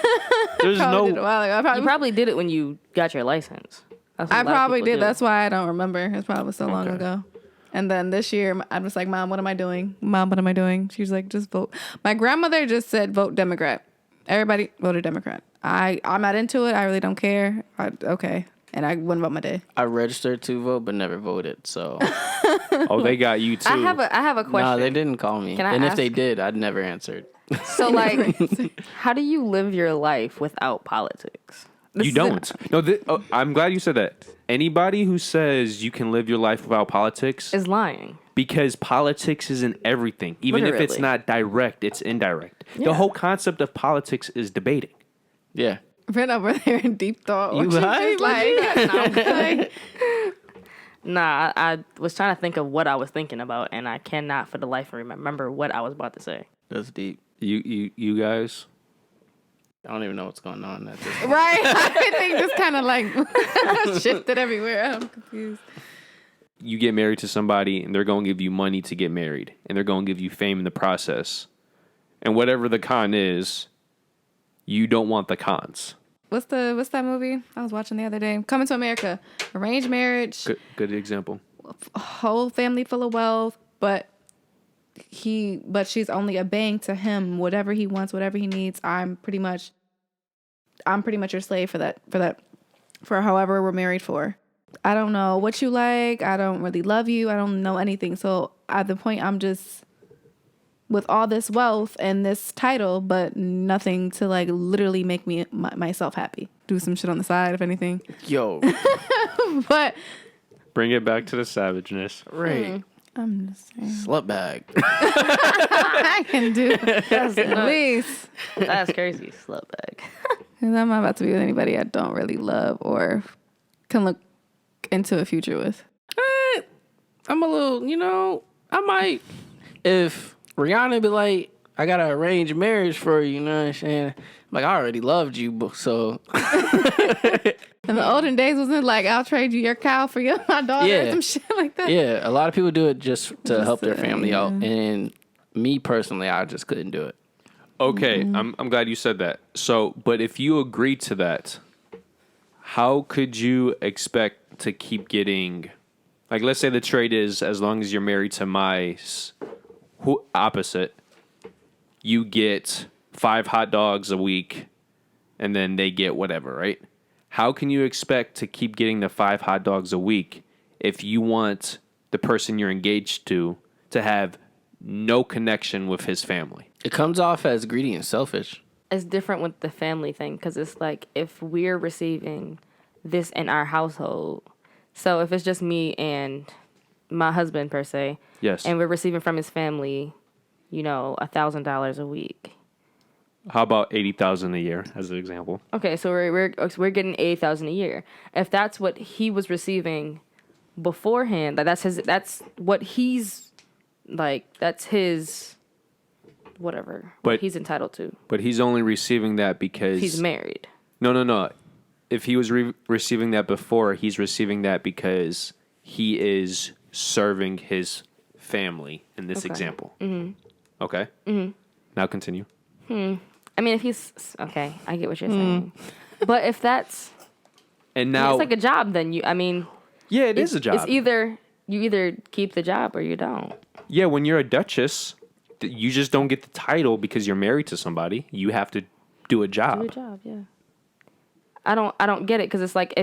there's Probably did it a no... while ago. You probably did it when you got your license. That's what I a lot of probably people did. do. That's why I don't remember. It's probably so long Okay. ago. And then this year, I'm just like, Mom, what am I doing? Mom, what am I doing? She was like, just vote. My grandmother just said, vote Democrat. Everybody voted Democrat. I'm not into it. I really don't care. Okay. And I went about my day. I registered to vote, but never voted. So Oh, they got you too. I have a question. no, they didn't call me. Can I and ask? if they did, I'd never answered. So, like, how do you live your life without politics? You don't. No, I'm glad you said that. Anybody who says you can live your life without politics Is lying. because politics is in everything. Even if it's Literally. not direct, it's indirect. Yeah. The whole concept of politics is debating. Yeah. Been over there in deep thought. You right? Like, Nah, I was trying to think of what I was thinking about, and I cannot for the life of me remember what I was about to say. That's deep. You guys. I don't even know what's going on at this point. right? Everything just kind of like shifted everywhere. I'm confused. You get married to somebody and they're going to give you money to get married and they're going to give you fame in the process. And whatever the con is, you don't want the cons. What's that movie I was watching the other day? Coming to America. Arranged marriage. Good example. Whole family full of wealth, but she's only obeying to him. Whatever he wants, whatever he needs. I'm pretty much your slave for however we're married for. I don't know what you like. I don't really love you. I don't know anything. So at the point, I'm just with all this wealth and this title, but nothing to like literally make me myself happy. Do some shit on the side, if anything. Yo. But Bring it back to the savageness. Right. I'm just saying. Slut bag. I can do That's at nuts. least. That's crazy, slut bag. Because I'm not about to be with anybody I don't really love or can look into a future with. I'm a little, I might. If Rihanna be like, I got to arrange marriage for you, you know what I'm saying? Like, I already loved you, so. In the olden days, wasn't it like, I'll trade you your cow for my daughter Yeah. or some shit like that? Yeah, a lot of people do it just to help their family yeah. out. And me personally, I just couldn't do it. Okay, I'm glad you said that. So, but if you agree to that, how could you expect to keep getting, like, let's say the trade is as long as you're married to my opposite, you get 5 hot dogs a week, and then they get whatever, right? How can you expect to keep getting the 5 hot dogs a week if you want the person you're engaged to have no connection with his family? It comes off as greedy and selfish. It's different with the family thing because it's like if we're receiving this in our household, so if it's just me and my husband per se, Yes. and we're receiving from his family, $1,000 a week. How about 80,000 a year as an example? Okay, so we're getting 8,000 a year. If that's what he was receiving beforehand, that's his whatever But- what he's entitled to. But he's only receiving that because He's married. No. If he was receiving that before, he's receiving that because he is serving his family in this Okay. example. Mm-hmm. Okay. Mm-hmm. Now continue. I mean, if he's okay, I get what you're saying. But if that's And now, it's like a job, then yeah, it is a job. It's you either keep the job or you don't. Yeah, when you're a duchess, you just don't get the title because you're married to somebody. You have to do a job. Do a job, yeah. I don't get it because it's like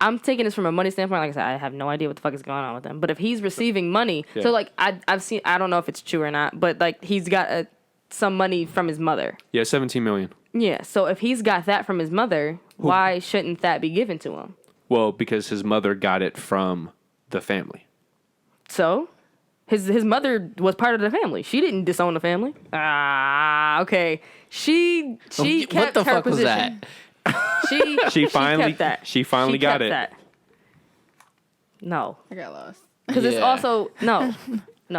I'm taking this from a money standpoint. Like I said, I have no idea what the fuck is going on with him. But if he's receiving money, Yeah. so like I've seen, I don't know if it's true or not, but like he's got some money from his mother. Yeah, 17 million. Yeah. So if he's got that from his mother, why shouldn't that be given to him? Well, because his mother got it from the family. So his mother was part of the family. She didn't disown the family. Okay. She kept What the her fuck was position. that? She finally- kept that. she finally got kept it. That. No, I got lost. because it's Yeah. also no.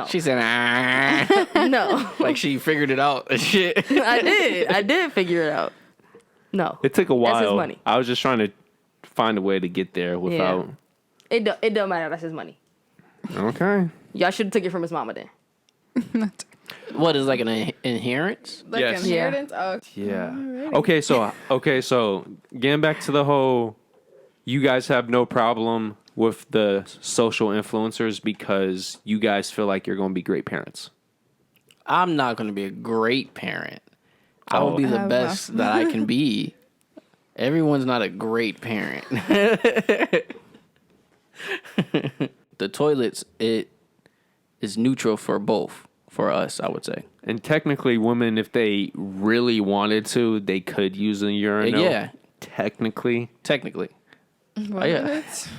She said, ah. No. Like she figured it out and shit. I did figure it out. No. It took a while. That's his money. I was just trying to find a way to get there without. It don't matter. That's his money. Okay. Y'all should have took it from his mama then. What is like an inheritance? Like Yes. inheritance? Oh, Yeah. Okay, so getting back to the whole, you guys have no problem with the social influencers because you guys feel like you're going to be great parents? I'm not going to be a great parent. I will be the best that I can be. Everyone's not a great parent. The toilets, it is neutral for both, for us, I would say. And technically, women, if they really wanted to, they could use a urinal. Yeah. Technically. What?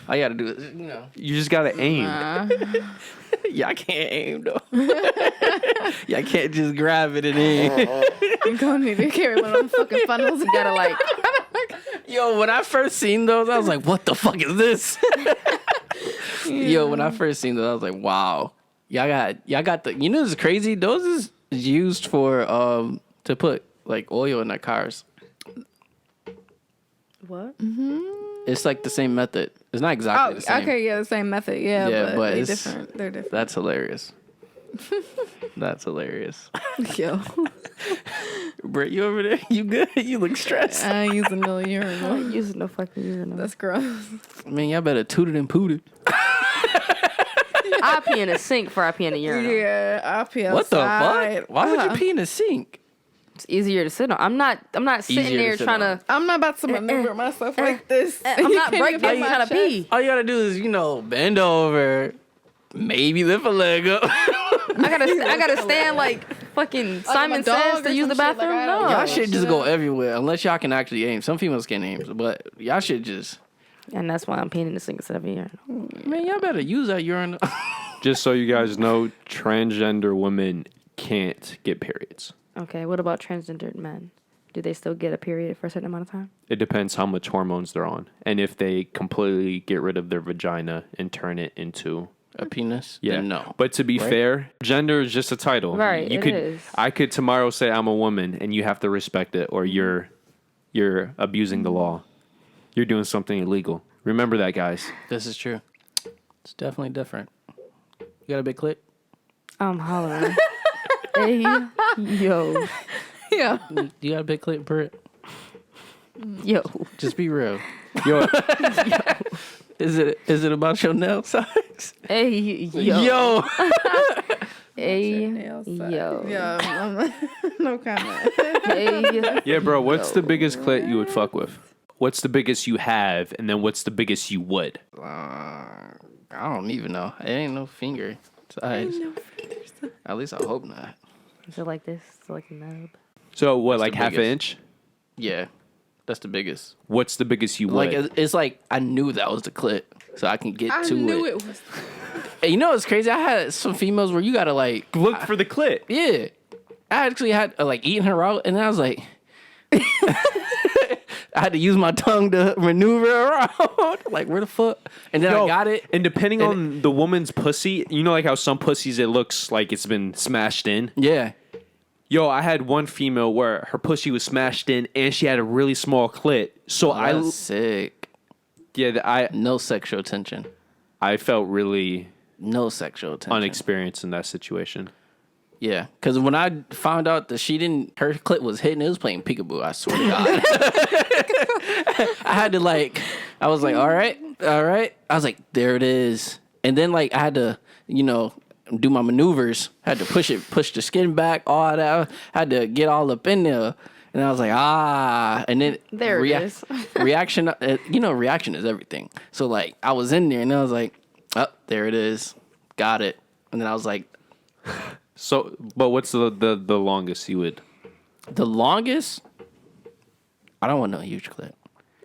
I got to do it, you know. You just got to aim. Yeah, I can't aim, though. Yeah, I can't just grab it and aim. You're gonna need to carry one of them fucking funnels. You gotta like. Yo, when I first seen those, I was like, what the fuck is this? Yo, when I first seen those, I was like, wow. Y'all got the, you know what's crazy? Those is used for, to put, like, oil in their cars. What? Mm-hmm. It's like the same method. It's not exactly the same. Okay, yeah, the same method. Yeah, but they're it's different. They're different. That's hilarious. That's hilarious. Yo, Britt, you over there? You good? You look stressed. I ain't using no I'm urinal. not using no fucking urinal. That's gross. Man, y'all better toot it and poot it. I pee in a sink before I pee in a urinal. Yeah, I pee outside. What the fuck? Why would you pee in a sink? It's easier to sit on. I'm not sitting Easier to there sit trying on. to. I'm not about to maneuver myself like this. I'm You not can't breaking even get my trying to chest. pee. All you gotta do is, bend over, maybe lift a leg up. I gotta stand like fucking Simon a dog Says to or use the some shit, like, bathroom. I don't No. know. Y'all should just go everywhere unless y'all can actually aim. Some females can aim, but y'all should just. And that's why I'm peeing in the sink instead of a urinal. Man, y'all better use that urinal. Just so you guys know, transgender women can't get periods. Okay, what about transgendered men? Do they still get a period for a certain amount of time? It depends how much hormones they're on. And if they completely get rid of their vagina and turn it into... A penis? Yeah. Then no. But to be Right? fair, gender is just a title. Right, You it could, is. I could tomorrow say I'm a woman and you have to respect it or you're abusing the law. You're doing something illegal. Remember that, guys. This is true. It's definitely different. You got a big clit? I'm hollering. Hey, yo. Yeah. You got a big clit, Britt? Yo. Just be real. Yo, Is it about your nail size? Hey, yo. Yo. Hey, Nail size. yo. Yeah, no comment. Hey, yeah, bro, what's the biggest clit you would fuck with? What's the biggest you have? And then what's the biggest you would? I don't even know. It ain't no finger size. At least I hope not. Is it like this? Is it like a nub? So what, What's like the half an biggest? inch? Yeah, that's the biggest. What's the biggest you would? Like it's like I knew that was the clit, so I can get I to knew it. it was. Hey, you know what's crazy? I had some females where you gotta like Look for the clit. Yeah, I actually had like eating her out, and I was like, I had to use my tongue to maneuver around. Like, where the fuck? And then I got it. And depending on the woman's pussy, you know, like how some pussies, it looks like it's been smashed in. Yeah. Yo, I had one female where her pussy was smashed in and she had a really small clit. So That's sick. No sexual tension. I felt really No sexual tension. unexperienced in that situation. Yeah, because when I found out that her clit was hitting, it was playing peekaboo. I swear to God. I had to I was like, all right. I was like, there it is. And then I had to, do my maneuvers. Had to push the skin back, all that. Had to get all up in there. And I was like, and then There it is. reaction, reaction is everything. So I was in there and I was like, oh, there it is. Got it. And then I was like, So, but what's the longest you would? the longest? I don't want no huge clit.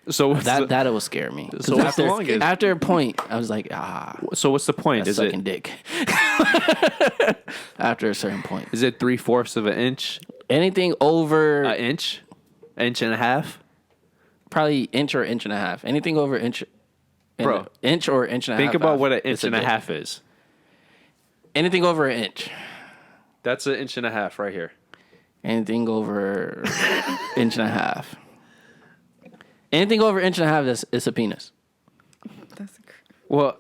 So what's That would scare me. So what's the longest? After a point, I was like, So what's the point? that's Is sucking dick. After a certain point. Is it 3/4 of an inch? Anything over An inch? Inch and a half? probably inch or inch and a half. Anything over inch. Bro, inch or inch and a half. Think about off, what an it's inch and a dick. half is. Anything over an inch. That's an inch and a half right here. Anything over inch and a half. Anything over inch and a half is a penis. That's Well,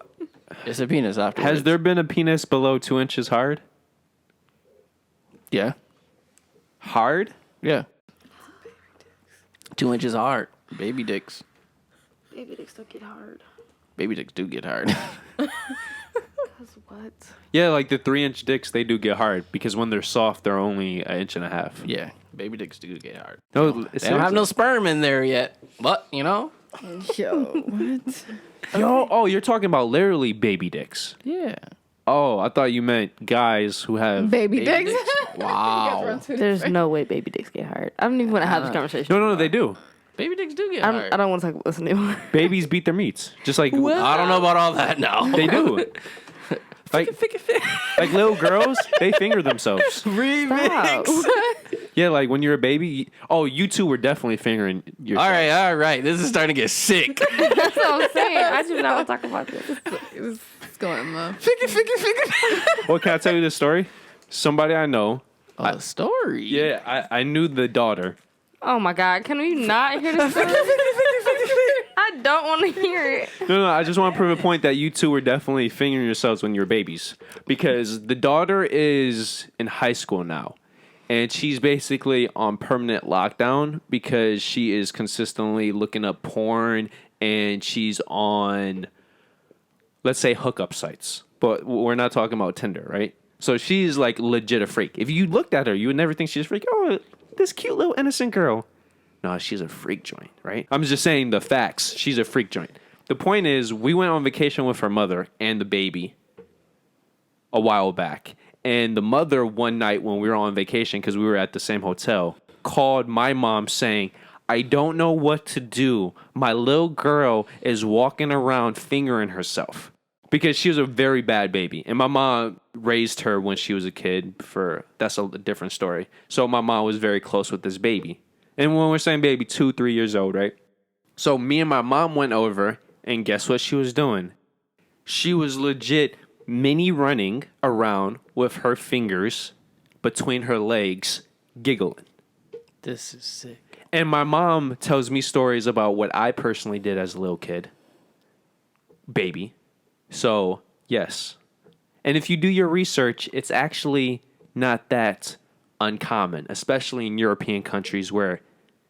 It's a penis afterwards. has there been a penis below 2 inches hard? Yeah. Hard? Yeah. 2 inches hard. Baby dicks. Baby dicks don't get hard. Baby dicks do get hard. What? Yeah, like the 3-inch dicks, they do get hard because when they're soft, they're only 1.5 inches. Yeah, baby dicks do get hard. No, They don't have no sperm in there yet, but you know. Yo, what? Oh, you're talking about literally baby dicks. Yeah. Oh, I thought you meant guys who have Baby dicks? Wow. There's no way baby dicks get hard. I don't even want to have this conversation. No, they do. Baby dicks do get I hard. don't want to talk about this anymore. Babies beat their meats, just like I don't know about all that now. they do. Like little girls, they finger themselves. Stop. Yeah, like when you're a baby. Oh, you two were definitely fingering yourself. All right. This is starting to get sick. That's what I'm saying. I do not want to talk about this. It's going low. Well, can I tell you this story? Somebody I know. A story. Yeah, I knew the daughter. Oh my God. Can we not hear this story? I don't want to hear it. No, I just want to prove a point that you two were definitely fingering yourselves when you were babies. Because the daughter is in high school now. And she's basically on permanent lockdown because she is consistently looking up porn and she's on, let's say, hookup sites. But we're not talking about Tinder, right? So she's like legit a freak. If you looked at her, you would never think she's a freak. Oh, this cute little innocent girl. No, she's a freak joint, right? I'm just saying the facts. She's a freak joint. The point is, we went on vacation with her mother and the baby a while back. And the mother, one night when we were on vacation, because we were at the same hotel, called my mom saying, I don't know what to do. My little girl is walking around fingering herself. Because she was a very bad baby. And my mom raised her when she was a kid. That's a different story. So my mom was very close with this baby. And when we're saying baby, 2-3 years old, right? So me and my mom went over, and guess what she was doing? She was legit mini running around with her fingers between her legs, giggling. This is sick. And my mom tells me stories about what I personally did as a little kid. Baby. So, yes. And if you do your research, it's actually not that uncommon, especially in European countries where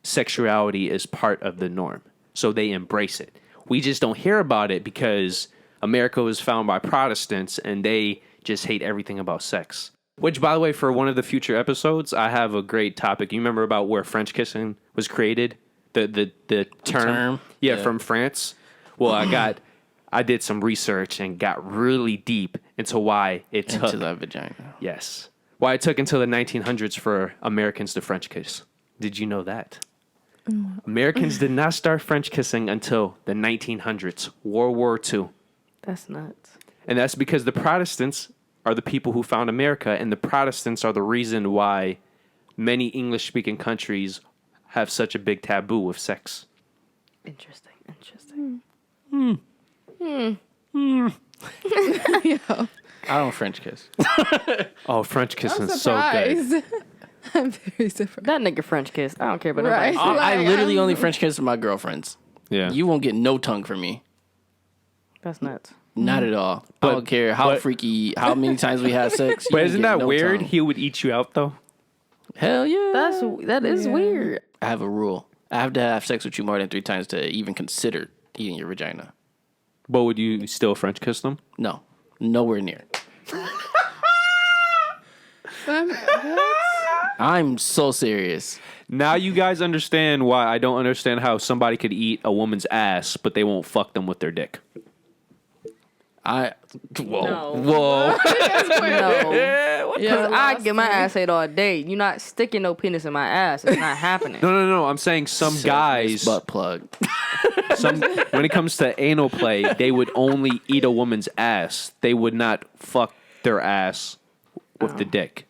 sexuality is part of the norm. So they embrace it. We just don't hear about it because America was founded by Protestants and they just hate everything about sex. Which, by the way, for one of the future episodes, I have a great topic. You remember about where French kissing was created? The term? Yeah, from France. Well, I did some research and got really deep into why it took. Into the vagina. Yes. Why it took until the 1900s for Americans to French kiss. Did you know that? Americans did not start French kissing until the 1900s, World War II. That's nuts. And that's because the Protestants are the people who found America, and the Protestants are the reason why many English-speaking countries have such a big taboo with sex. Interesting. I don't French kiss. Oh, French kissing I'm is so good. surprised. I'm very surprised. That nigga French kiss. I don't care about Right. nobody. I Like, literally only French kiss my girlfriends. Yeah. You won't get no tongue from me. That's nuts. Not at all. But- I don't care how but- freaky, how many times we had sex. you But won't isn't get that no weird? tongue. He would eat you out, though? Hell yeah. That is weird. I have a rule. I have to have sex with you more than 3 times to even consider eating your vagina. But would you still French kiss them? No. Nowhere near. I'm so serious. Now you guys understand why I don't understand how somebody could eat a woman's ass, but they won't fuck them with their dick. Whoa. No. Whoa. No. Yeah, Because I get my ass ate all day. You're not sticking no penis in my ass. It's not happening. No. I'm saying some guys, Butt plug. when it comes to anal play, they would only eat a woman's ass. They would not fuck their ass with the dick.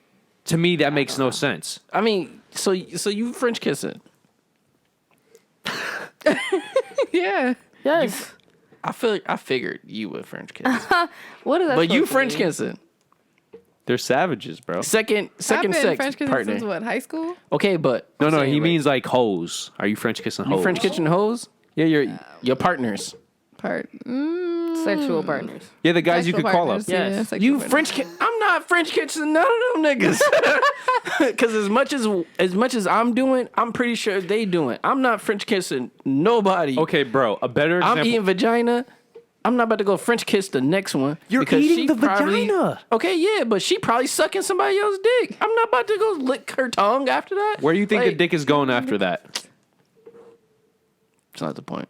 To me, that makes no sense. I mean, so you French kissing. Yeah. Yes. I figured you would French kiss. What is that? But you supposed to French mean? kissing. They're savages, bro. Second I've been sex French kissing partner. since what, high school? Okay, but No, I'm saying, he like, means like hoes. Are you French kissing hoes? you French kitchen hoes. Yeah, Your partners. Sexual partners. yeah, the guys you Sexual could call up. partners, Yes. yeah, sexual You partners. French kiss. I'm not French kissing none of them niggas. Because as much as I'm doing, I'm pretty sure they doing. I'm not French kissing nobody. Okay, bro, a better example. I'm eating vagina. I'm not about to go French kiss the next one. You're because eating she the vagina. Okay, yeah, but she probably sucking somebody else's dick. I'm not about to go lick her tongue after that. Where do you think the Like, dick is going after that? It's not the point.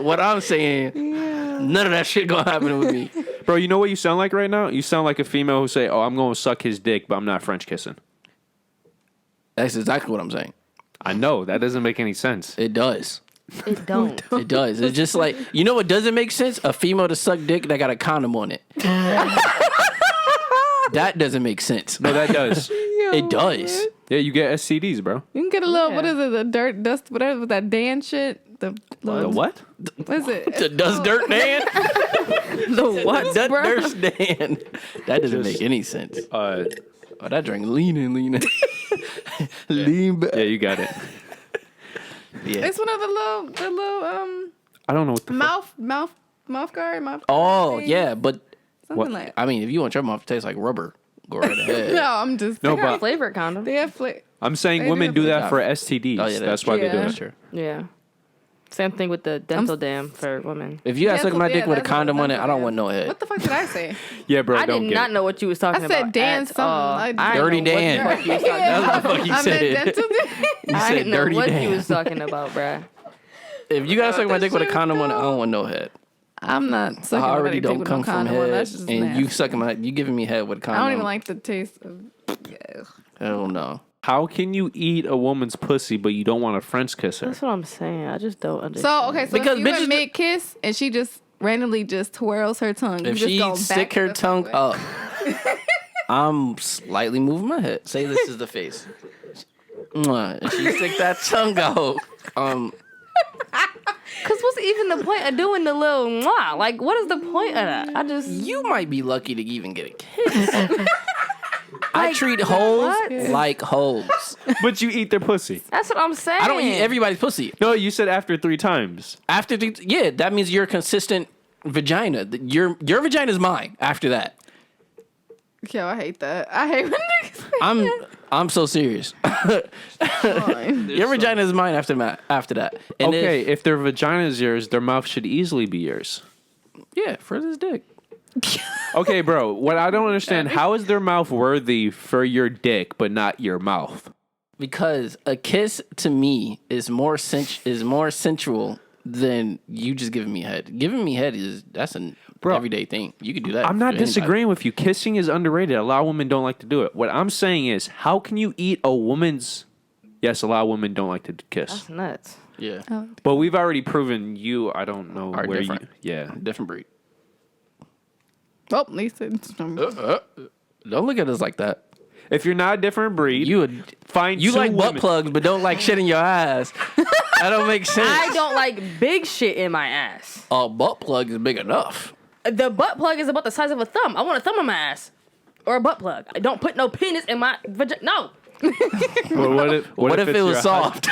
What I'm saying, none of that shit gonna happen with me. Bro, you know what you sound like right now? You sound like a female who say, "Oh, I'm going to suck his dick, but I'm not French kissing." That's exactly what I'm saying. I know that doesn't make any sense. It does. It don't. It does. It's just like, you know what doesn't make sense? A female to suck dick that got a condom on it. That doesn't make sense. No, that does. It does. Yeah, you get STDs, bro. You can get a little, Yeah. what is it, the dirt, dust, whatever, with that Dan shit. The what? What is it? The dust dirt Dan? The what, That bro? dirt Dan. That doesn't make any sense. Oh, that drink leaning. Lean back. Yeah, you got it. Yeah. It's one of the little I don't know what the fuck. mouth guard, mouth. Oh, thing. yeah, but Something what- like. I mean, if you want your mouth to taste like rubber, go right ahead. No, I'm just. No, They got but flavored condom. They have flavor. I'm saying They women do do have that for STDs. Oh, yeah, that's why they do yeah. it. Sure. Yeah. Same thing with the dental dam for women. If you guys suck my Yeah, dick with a that's condom what- on it, that's I don't what- want no head. What the fuck did I say? Yeah, bro, I don't did get not it. know what you was talking I about. said Dan at something. all. Like I Dirty didn't know Dan. what the fuck you was talking That's about. what the fuck you I meant said. dental. You I said didn't know dirty what Dan. you was talking about, bruh. If you guys suck my that dick with a shit condom on it, I was don't want no head. I'm not sucking. I already my dick don't with come no from condom on. head, That's just and nasty. you sucking my, you giving me head with a condom. I don't even like the taste of. Hell no. How can you eat a woman's pussy but you don't want to French kiss her? That's what I'm saying. I just don't understand. So okay, so Because if you bitches and mid kiss and she just randomly just twirls her tongue, If you she just go stick back her the tongue fuck away. up, I'm slightly moving my head. Say this is the face. Mwah. And she stick that tongue out. Cause what's even the point of doing the little mwah? Like, what is the point of that? I just You might be lucky to even get a kiss. I Like, treat hoes what? like hoes. But you eat their pussy. that's what I'm saying. I don't eat everybody's pussy. No, you said after 3 times. After yeah, that means you're a consistent vagina. Your vagina is mine after that. Yo, I hate that. I hate when niggas say I'm so serious. that. Your vagina is mine after that. And Okay, if their vagina is yours, their mouth should easily be yours. yeah, for this dick. Okay, bro, what I don't understand, how is their mouth worthy for your dick but not your mouth? Because a kiss to me is more sensual than you just giving me head. Giving me head that's an everyday thing. You can do that. I'm not to anybody. disagreeing with you. Kissing is underrated. A lot of women don't like to do it. What I'm saying is, how can you eat a woman's... Yes, a lot of women don't like to kiss. That's nuts. Yeah, But we've already proven I don't know Are where different. you... Yeah. different breed. Oh, Lisa. Don't look at us like that. If you're not a different breed, You would find you two like butt women. plugs, but don't like shit in your ass. That don't make sense. I don't like big shit in my ass. A butt plug is big enough. The butt plug is about the size of a thumb. I want a thumb in my ass. Or a butt plug. I don't put no penis in my vagina. No. But what if It it's was your soft?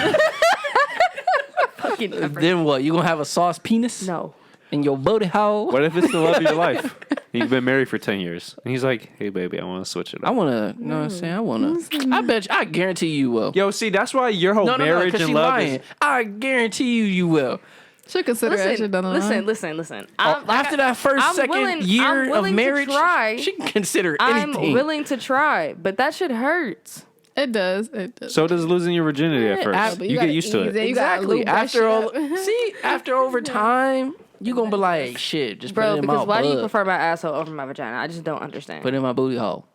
Fucking never. Then what? You gonna have a sauce penis No. in your booty hole? What if it's the love of your life? You've been married for 10 years. And he's like, hey, baby, I want to switch it I up. wanna. You know what I'm saying? I wanna. I bet you. I guarantee you will. Yo, see, that's why your whole No, marriage because and she love lying. is... I guarantee you will. Should consider that shit down the line. Listen. After that first, second year of marriage, try. she can consider I'm anything. willing to try, but that shit hurts. It does. It does. So does losing your virginity at first. but You gotta get used to ease it. You gotta Exactly. lube that After shit all, up. see, after over time, you gonna be like, shit, just put Bro, it in because my why do you butt. prefer my asshole over my vagina? I just don't understand. Put it in my booty hole.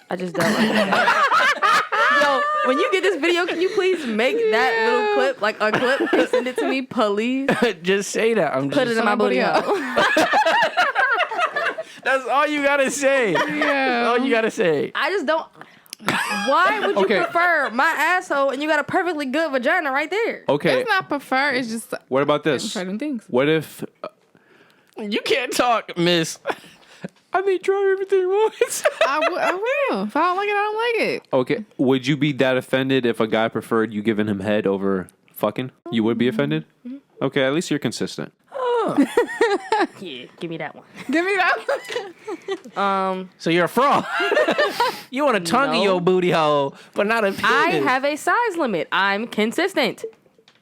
I just don't understand. Yo, when you get this video, can you please make that little clip, like a clip, and send it to me, please? Just say that. I'm Put just. it in my booty hole. That's all you gotta say. Yeah. All you gotta say. I just don't. Why would you Okay. prefer my asshole and you got a perfectly good vagina right there? Okay, It's not prefer. It's just what about this? try new things. What if... You can't talk, miss. I may try everything once. I will. If I don't like it, I don't like it. Okay, would you be that offended if a guy preferred you giving him head over fucking? You would be offended? Okay, at least you're consistent. Yeah, give me that one. Give me that. So you're a fraud. You want a tongue in No. your booty hole, but not a penis. I have a size limit. I'm consistent.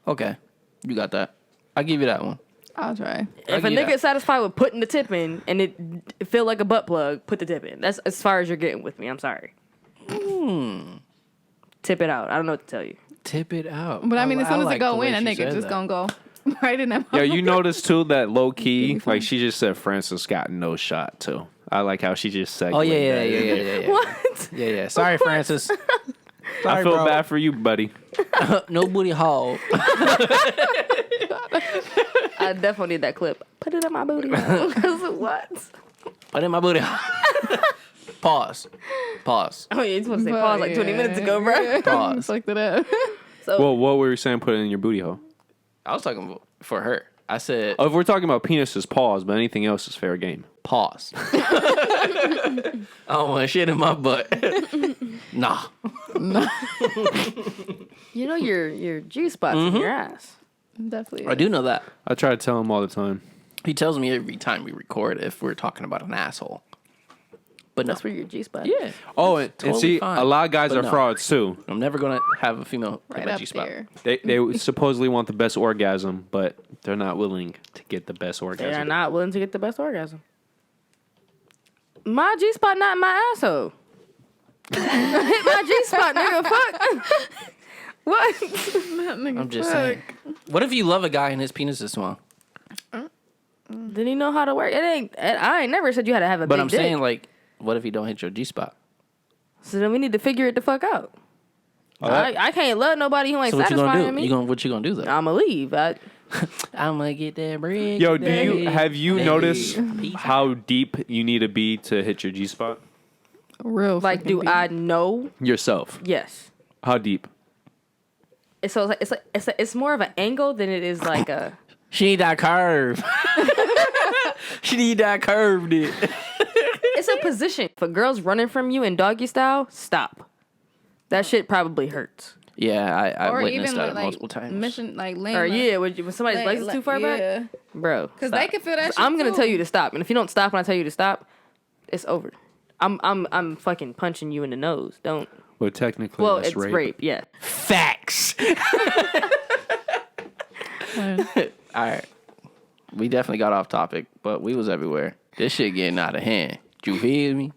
Okay, you got that. I'll give you that one. I'll try. If a nigga is satisfied with putting the tip in and it feel like a butt plug, put the tip in. That's as far as you're getting with me. I'm sorry. Tip it out. I don't know what to tell you. Tip it out. But I mean, as soon as it go in, a a nigga just gonna go right in that. Yeah, you notice too that low key, like she just said, Francis got no shot too. I like how she just segued. Oh yeah. What? Yeah. Sorry, Francis. Sorry, I feel bro. bad for you, buddy. No booty hole. I definitely need that clip. Put it in my booty. What? Put in my booty hole. Pause. Oh, yeah, you supposed to say pause like 20 minutes ago, bro. Pause. Fuck that up. So, Well, what were you saying? Put it in your booty hole. I was talking for her. I said Oh, if we're talking about penises, pause. But anything else is fair game. pause. I don't want shit in my butt. Nah. you know your G spots in your ass. Definitely. I do know that. I try to tell him all the time. He tells me every time we record if we're talking about an asshole. But no. That's where your G spot. Yeah. Oh, and Totally see, fine. a lot of guys But are no. frauds too. I'm never gonna have a female Right in my up G-spot. there. They supposedly want the best orgasm, but they're not willing to get the best They are orgasm. not willing to get the best orgasm. My G spot not in my asshole. Hit my G spot, nigga. Fuck. What? I'm just saying. What if you love a guy and his penis is small? Didn't he know how to work? I ain't never said you had to have a But big I'm dick. saying, like, what if you don't hit your G-spot? So then we need to figure it the fuck out. Oh, that- I can't love nobody who ain't So what you gonna satisfying do? me. What you gonna do though? I'ma leave. I'm gonna get that bread. Yo, today. have you Baby. noticed Peace how deep you need to be to hit your G spot? Real. Like, do I know? Yourself. Yes. How deep? So it's more of an angle than it is like a. She need that curve. She need that curve, dude. It's a position. If a girl's running from you in doggy style, stop. That shit probably hurts. Yeah, I Or witnessed even that like multiple times. mission like lane. Or yeah, when somebody's legs is too far back, bro. Because they can feel that. Shit I'm gonna too. tell you to stop, and if you don't stop when I tell you to stop, it's over. I'm fucking punching you in the nose. Don't. Well, technically, Well, that's it's rape. rape. Yeah. Facts. All right. We definitely got off topic, but we was everywhere. This shit getting out of hand. You feel me?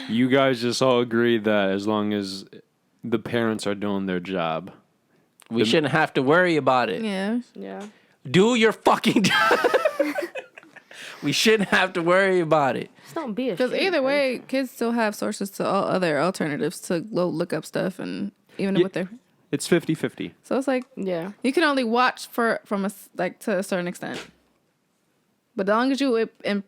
You guys just all agree that as long as the parents are doing their job, We shouldn't have to worry about it. Yeah. Yeah. Do your fucking job. We shouldn't have to worry about it. Just don't be a. Because either way, kids still have sources to all other alternatives to go look up stuff and even with their. it's 50-50. So it's like Yeah. you can only watch from like to a certain extent. But as long as you in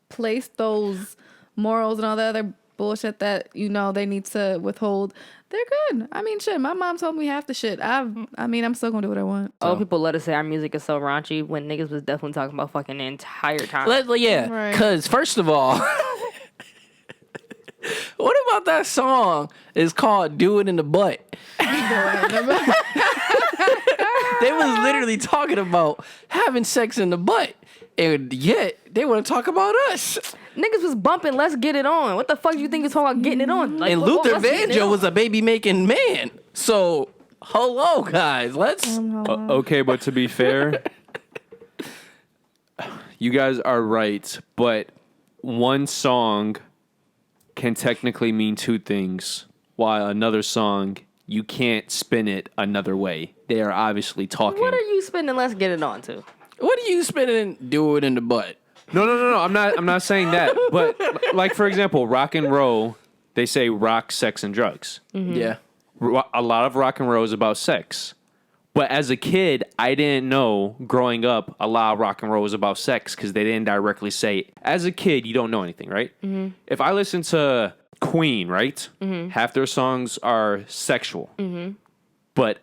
place those morals and all the other bullshit that you know they need to withhold, they're good. I mean, shit. My mom told me half the shit. I'm still gonna do what I want. Old people let us say our music is so raunchy when niggas was definitely talking about fucking the entire time. Yeah, Right. because first of all, what about that song? It's called "Do It in the Butt." They was literally talking about having sex in the butt, and yet they want to talk about us. Niggas was bumping, let's get it on. What the fuck do you think is talking about getting it on? Like, And Luther Vandross was a baby making man. So, hello guys, let's. Okay, but to be fair, you guys are right, but one song can technically mean two things, while another song, you can't spin it another way. They are obviously talking. What are you spending let's get it on to? What are you spinning? Do it in the butt. No. I'm not saying that. But like for example, rock and roll, they say rock, sex, and drugs. Yeah. A lot of rock and roll is about sex. But as a kid, I didn't know growing up a lot of rock and roll was about sex because they didn't directly say it. As a kid, you don't know anything, right? Mm-hmm. If I listen to Queen, right? Mm-hmm. Half their songs are sexual. Mm-hmm. But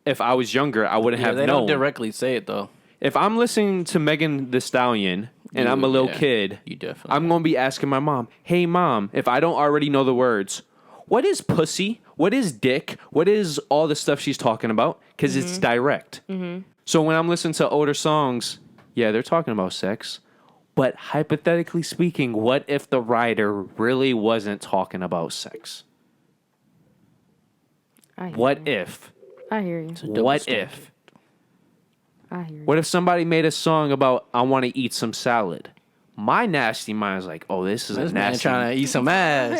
if I was younger, I wouldn't have They known. don't directly say it though. If I'm listening to Megan Thee Stallion and I'm a little kid, You definitely. I'm going to be asking my mom, hey, mom, if I don't already know the words, what is pussy? What is dick? What is all the stuff she's talking about? Because it's direct. Mm-hmm. So when I'm listening to older songs, yeah, they're talking about sex. But hypothetically speaking, what if the writer really wasn't talking about sex? I hear What you. if? I hear you. What if? I hear you. What if somebody made a song about I want to eat some salad? My nasty mind is like, oh, this is This a man nasty. trying to eat some ass.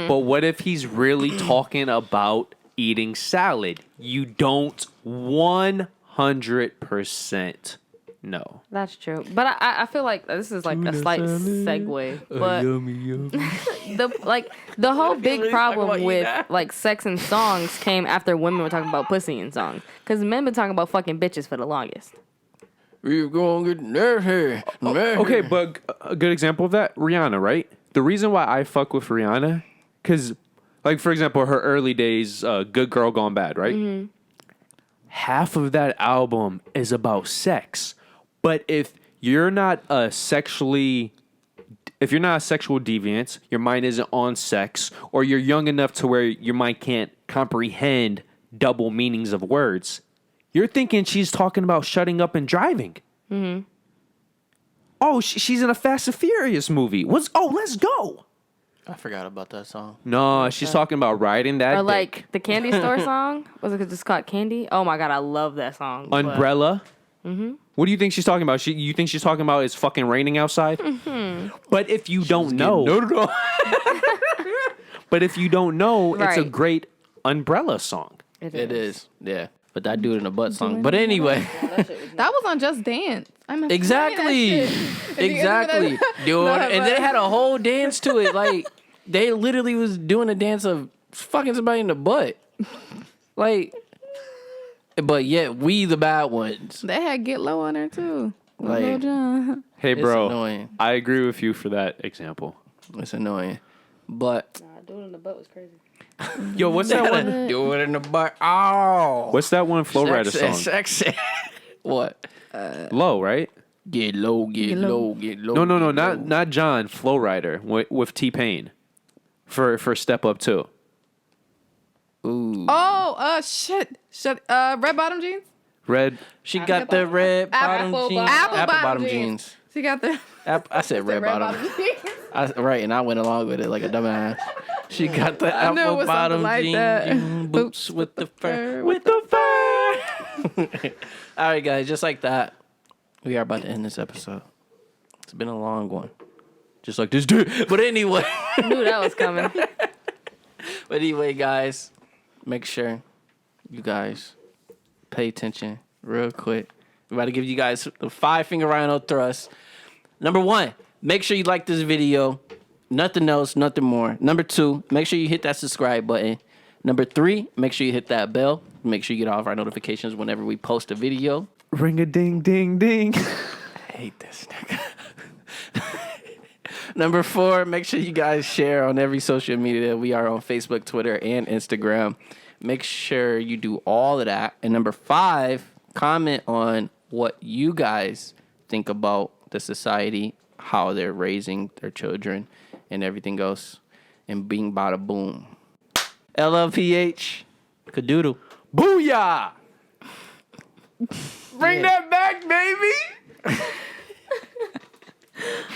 But what if he's really talking about eating salad? You don't 100% know. That's true. But I feel like this is like a slight segue. But the whole big problem with like sex and songs came after women were talking about pussy in songs. Because men been talking about fucking bitches for the longest. We're going to get nerve here. Okay, but a good example of that, Rihanna, right? The reason why I fuck with Rihanna, because, like, for example, her early days, Good Girl Gone Bad, right? Mm-hmm. Half of that album is about sex. But if you're not a sexual deviant, your mind isn't on sex, or you're young enough to where your mind can't comprehend double meanings of words, you're thinking she's talking about shutting up and driving. Mm-hmm. Oh, she's in a Fast and Furious movie. Let's go. I forgot about that song. No, she's talking about riding that. Or like dick. the Candy Store song. Was it just called Candy? Oh my God, I love that song. Umbrella. Mm-hmm. What do you think she's talking about? You think she's talking about it's fucking raining outside? Mm-hmm. But if you don't know. No. But if you don't know, it's a great Umbrella song. It is. Yeah. But that dude in the butt song. But anyway. That was on Just Dance. Exactly. Dude. And they had a whole dance to it. Like, they literally was doing a dance of fucking somebody in the butt. Like, but yet we the bad ones. They had Get Low on there too. Like, Lil Jon. Hey, bro. Annoying. I agree with you for that example. It's annoying. But. Nah, doing it in the butt was crazy. Yo, what's that one? Do it in the butt. Oh. What's that one Flow Rider song? Sexy. What? Low, right? Get low, get low, get low. No, not John. Flow Rider with T-Pain for Step Up 2. Ooh. Oh, shit. Red bottom jeans? Red. She got the red bottom jeans. Apple bottom jeans. She got the. I said red bottom. Right, and I went along with it like a dumbass. She got the I knew it apple was bottom something like that. jean boots with the fur. With the fur. All right, guys, just like that, we are about to end this episode. It's been a long one. Just like this dude. But anyway. I knew that was coming. But anyway, guys, make sure you guys pay attention real quick. We're about to give you guys the 5-finger rhino thrust. Number 1, make sure you like this video. Nothing else, nothing more. Number 2, make sure you hit that subscribe button. Number 3, make sure you hit that bell. Make sure you get all of our notifications whenever we post a video. Ring a ding ding ding. I hate this nigga. Number 4, make sure you guys share on every social media. We are on Facebook, Twitter, and Instagram. Make sure you do all of that. And number 5, comment on what you guys think about the society, how they're raising their children, and everything else. And bing, bada, boom. LLPH. Kadoodle. Booyah! Bring that back, baby!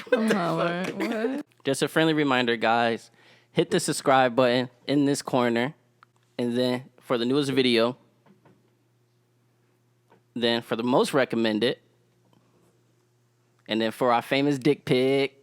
What? Just a friendly reminder, guys. Hit the subscribe button in this corner. And then for the newest video. Then for the most recommended. And then for our famous dick pic.